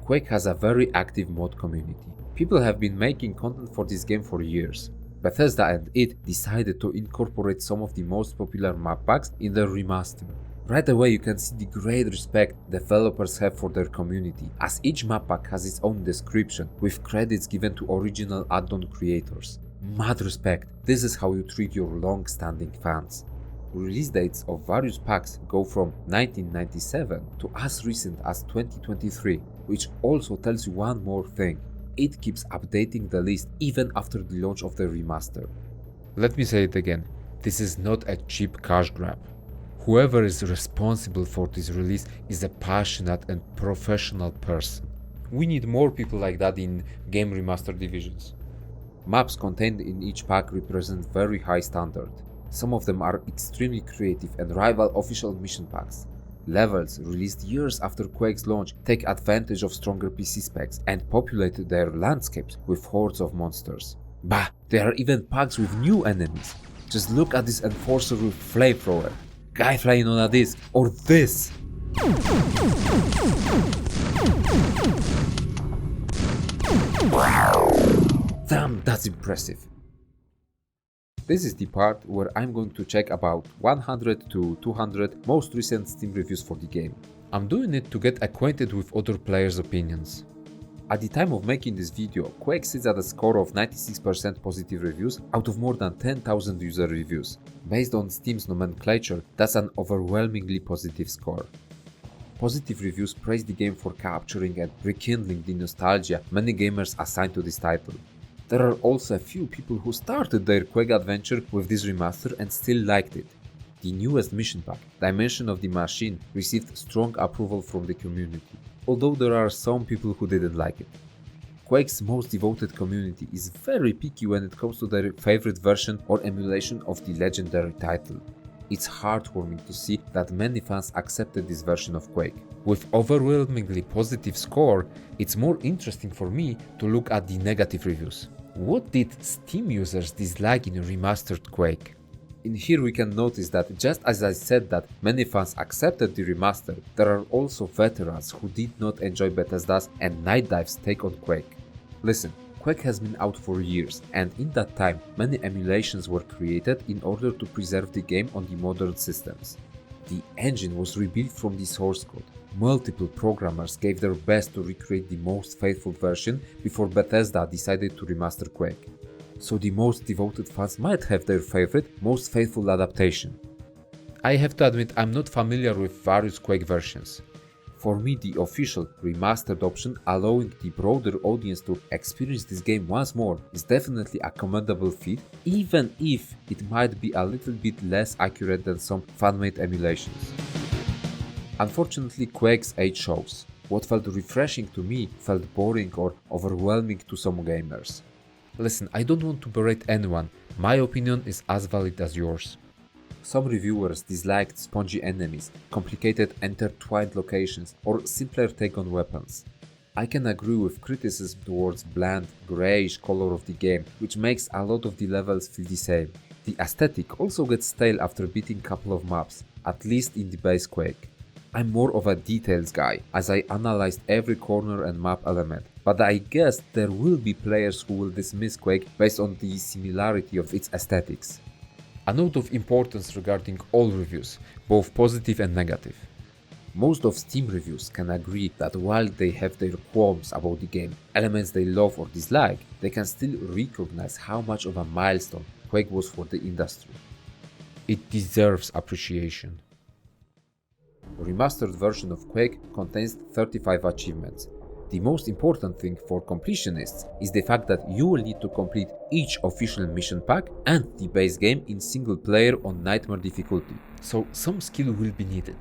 Quake has a very active mod community. People have been making content for this game for years. Bethesda and id decided to incorporate some of the most popular map packs in their remaster. Right away you can see the great respect developers have for their community, as each map pack has its own description, with credits given to original add-on creators. Mad respect, this is how you treat your long-standing fans. Release dates of various packs go from 1997 to as recent as 2023, which also tells you one more thing. It keeps updating the list even after the launch of the remaster. Let me say it again, this is not a cheap cash grab. Whoever is responsible for this release is a passionate and professional person. We need more people like that in game remaster divisions. Maps contained in each pack represent very high standard. Some of them are extremely creative and rival official mission packs. Levels released years after Quake's launch take advantage of stronger PC specs and populate their landscapes with hordes of monsters. Bah, there are even packs with new enemies. Just look at this Enforcer with flamethrower, guy flying on a disc, or this! Damn, that's impressive. This is the part where I'm going to check about 100 to 200 most recent Steam reviews for the game. I'm doing it to get acquainted with other players' opinions. At the time of making this video, Quake sits at a score of 96% positive reviews out of more than 10,000 user reviews. Based on Steam's nomenclature, that's an overwhelmingly positive score. Positive reviews praise the game for capturing and rekindling the nostalgia many gamers assign to this title. There are also a few people who started their Quake adventure with this remaster and still liked it. The newest mission pack, Dimension of the Machine, received strong approval from the community, although there are some people who didn't like it. Quake's most devoted community is very picky when it comes to their favorite version or emulation of the legendary title. It's heartwarming to see that many fans accepted this version of Quake. With overwhelmingly positive score, it's more interesting for me to look at the negative reviews. What did Steam users dislike in a remastered Quake? In here we can notice that just as I said that many fans accepted the remaster, there are also veterans who did not enjoy Bethesda's and Night Dive's take on Quake. Listen, Quake has been out for years, and in that time many emulations were created in order to preserve the game on the modern systems. The engine was rebuilt from the source code. Multiple programmers gave their best to recreate the most faithful version before Bethesda decided to remaster Quake. So the most devoted fans might have their favorite, most faithful adaptation. I have to admit I'm not familiar with various Quake versions. For me, the official remastered option allowing the broader audience to experience this game once more is definitely a commendable feat, even if it might be a little bit less accurate than some fan-made emulations. Unfortunately, Quake's age shows. What felt refreshing to me felt boring or overwhelming to some gamers. Listen, I don't want to berate anyone, my opinion is as valid as yours. Some reviewers disliked spongy enemies, complicated intertwined locations, or simpler take on weapons. I can agree with criticism towards bland, greyish color of the game, which makes a lot of the levels feel the same. The aesthetic also gets stale after beating a couple of maps, at least in the base Quake. I'm more of a details guy, as I analyzed every corner and map element, but I guess there will be players who will dismiss Quake based on the similarity of its aesthetics. A note of importance regarding all reviews, both positive and negative. Most of Steam reviews can agree that while they have their qualms about the game, elements they love or dislike, they can still recognize how much of a milestone Quake was for the industry. It deserves appreciation. The remastered version of Quake contains 35 achievements. The most important thing for completionists is the fact that you will need to complete each official mission pack and the base game in single player on Nightmare difficulty, so some skill will be needed.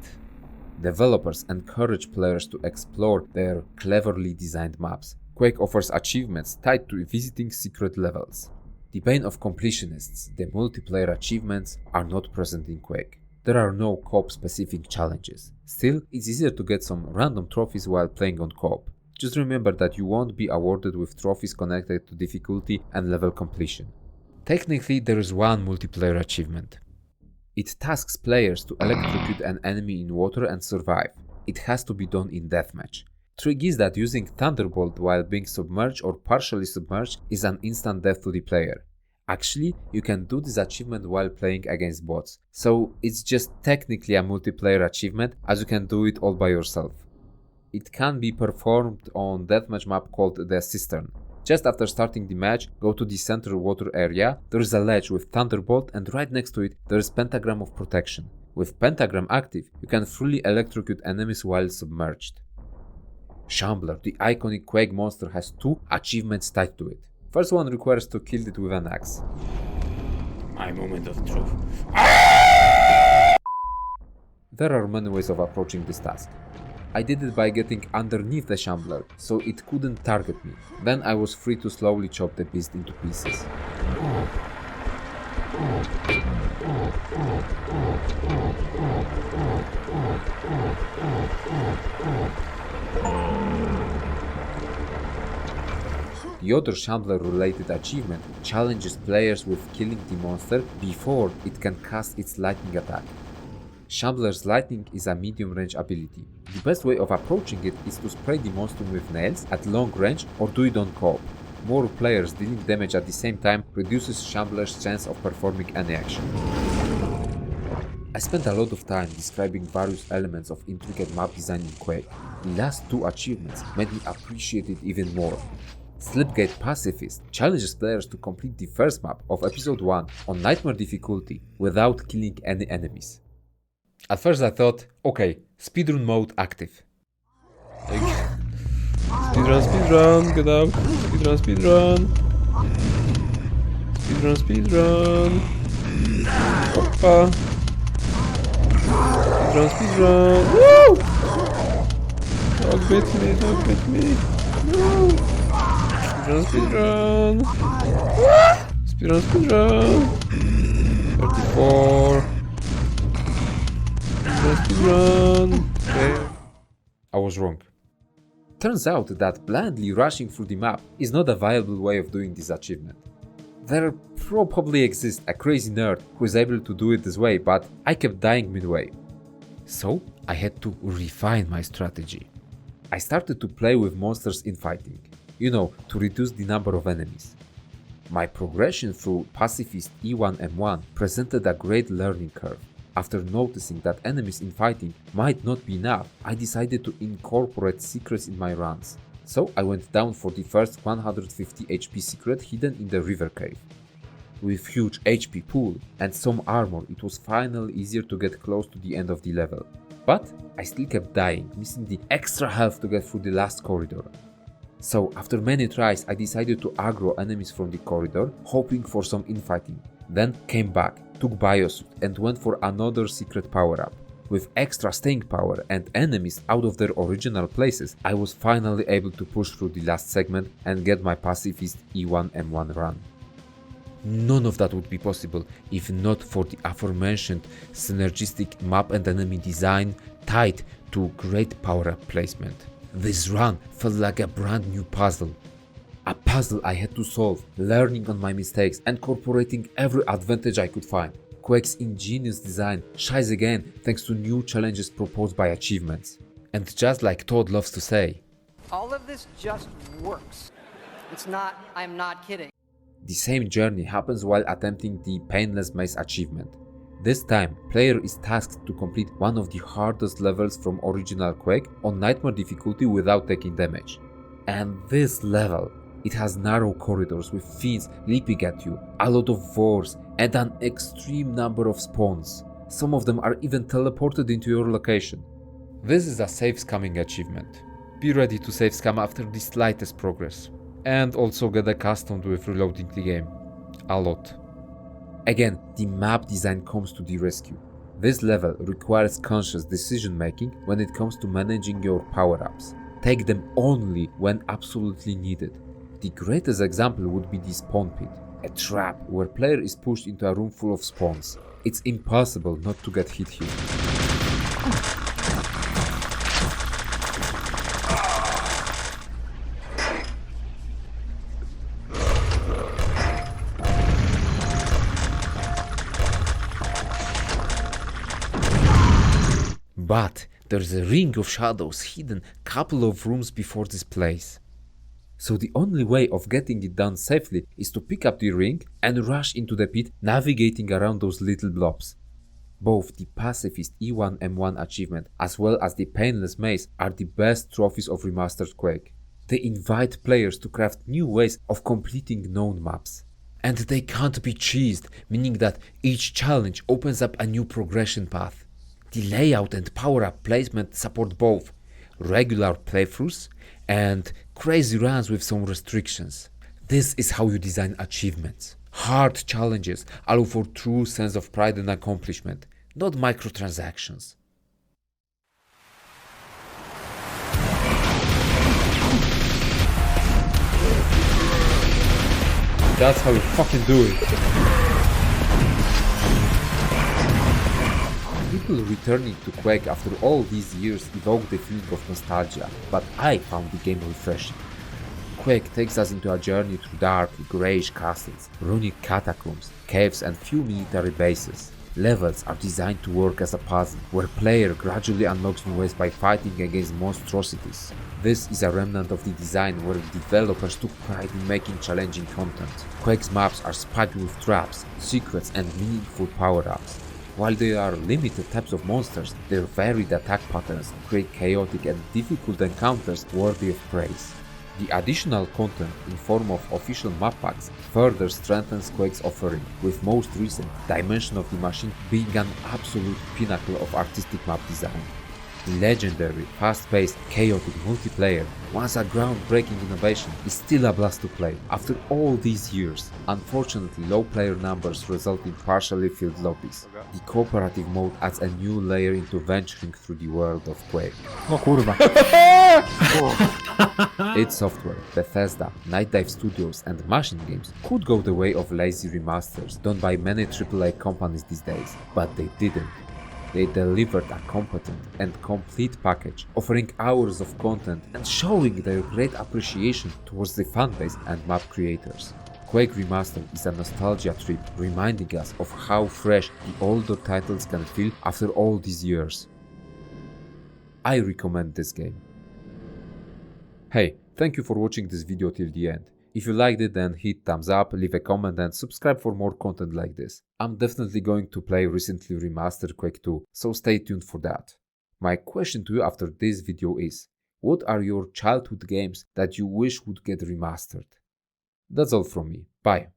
Developers encourage players to explore their cleverly designed maps. Quake offers achievements tied to visiting secret levels. The bane of completionists, the multiplayer achievements, are not present in Quake. There are no co-op-specific challenges. Still, it's easier to get some random trophies while playing on co-op. Just remember that you won't be awarded with trophies connected to difficulty and level completion. Technically, there is one multiplayer achievement. It tasks players to electrocute an enemy in water and survive. It has to be done in deathmatch. Trick is that using Thunderbolt while being submerged or partially submerged is an instant death to the player. Actually, you can do this achievement while playing against bots, so it's just technically a multiplayer achievement as you can do it all by yourself. It can be performed on deathmatch map called the Cistern. Just after starting the match, go to the center water area, there is a ledge with Thunderbolt and right next to it there is Pentagram of Protection. With Pentagram active, you can fully electrocute enemies while submerged. Shambler, the iconic Quake monster, has two achievements tied to it. First one requires to kill it with an axe. My moment of truth. There are many ways of approaching this task. I did it by getting underneath the Shambler, so it couldn't target me. Then I was free to slowly chop the beast into pieces. The other Shambler-related achievement challenges players with killing the monster before it can cast its lightning attack. Shambler's lightning is a medium-range ability. The best way of approaching it is to spray the monster with nails at long range or do it on co-op. More players dealing damage at the same time reduces Shambler's chance of performing any action. I spent a lot of time describing various elements of intricate map design in Quake. The last two achievements made me appreciate it even more. Slipgate Pacifist challenges players to complete the first map of episode 1 on Nightmare difficulty without killing any enemies. At first I thought, okay, speedrun mode active. Speedrun, get out. Speedrun. Speedrun, speedrun. Oppa. Speedrun, speedrun. Woo! Dog bit me, dog bit me. No. Speedrun, speedrun. Speedrun, speedrun. 34. Speedrun. Okay. I was wrong. Turns out that blindly rushing through the map is not a viable way of doing this achievement. There probably exists a crazy nerd who is able to do it this way, but I kept dying midway. So I had to refine my strategy. I started to play with monsters in fighting, to reduce the number of enemies. My progression through pacifist E1M1 presented a great learning curve. After noticing that enemies in fighting might not be enough, I decided to incorporate secrets in my runs. So I went down for the first 150 HP secret hidden in the river cave. With huge HP pool and some armor, it was finally easier to get close to the end of the level. But I still kept dying, missing the extra health to get through the last corridor. So after many tries, I decided to aggro enemies from the corridor, hoping for some infighting. Then came back, took Biosuit and went for another secret power-up. With extra staying power and enemies out of their original places, I was finally able to push through the last segment and get my pacifist E1M1 run. None of that would be possible if not for the aforementioned synergistic map and enemy design tied to great power-up placement. This run felt like a brand new puzzle. A puzzle I had to solve, learning on my mistakes and incorporating every advantage I could find. Quake's ingenious design shines again thanks to new challenges proposed by achievements. And just like Todd loves to say, all of this just works. I'm not kidding. The same journey happens while attempting the Painless Maze achievement. This time, player is tasked to complete one of the hardest levels from original Quake on Nightmare difficulty without taking damage. And this level, it has narrow corridors with fiends leaping at you, a lot of wars, and an extreme number of spawns. Some of them are even teleported into your location. This is a save scamming achievement. Be ready to save scam after the slightest progress. And also get accustomed with reloading the game. A lot. Again, the map design comes to the rescue. This level requires conscious decision making when it comes to managing your power-ups. Take them only when absolutely needed. The greatest example would be the spawn pit, a trap where player is pushed into a room full of spawns. It's impossible not to get hit here. But there's a ring of shadows hidden couple of rooms before this place. So the only way of getting it done safely is to pick up the ring and rush into the pit, navigating around those little blobs. Both the pacifist E1M1 achievement as well as the Painless Maze are the best trophies of Remastered Quake. They invite players to craft new ways of completing known maps. And they can't be cheesed, meaning that each challenge opens up a new progression path. The layout and power-up placement support both regular playthroughs and crazy runs with some restrictions. This is how you design achievements. Hard challenges allow for true sense of pride and accomplishment, not microtransactions. That's how you fucking do it. People returning to Quake after all these years evoke the feeling of nostalgia, but I found the game refreshing. Quake takes us into a journey through dark, greyish castles, runic catacombs, caves and few military bases. Levels are designed to work as a puzzle, where player gradually unlocks new ways by fighting against monstrosities. This is a remnant of the design where developers took pride in making challenging content. Quake's maps are spiked with traps, secrets and meaningful power-ups. While there are limited types of monsters, their varied attack patterns create chaotic and difficult encounters worthy of praise. The additional content in form of official map packs further strengthens Quake's offering, with most recent Dimension of the Machine being an absolute pinnacle of artistic map design. Legendary, fast-paced, chaotic multiplayer, once a groundbreaking innovation, is still a blast to play after all these years. Unfortunately, low player numbers result in partially filled lobbies. The cooperative mode adds a new layer into venturing through the world of Quake. O kurwa. id Software, Bethesda, Night Dive Studios and Machine Games could go the way of lazy remasters done by many AAA companies these days, but they didn't. They delivered a competent and complete package, offering hours of content and showing their great appreciation towards the fanbase and map creators. Quake Remastered is a nostalgia trip, reminding us of how fresh the older titles can feel after all these years. I recommend this game. Hey, thank you for watching this video till the end. If you liked it, then hit thumbs up, leave a comment and subscribe for more content like this. I'm definitely going to play recently remastered Quake 2, so stay tuned for that. My question to you after this video is, what are your childhood games that you wish would get remastered? That's all from me. Bye.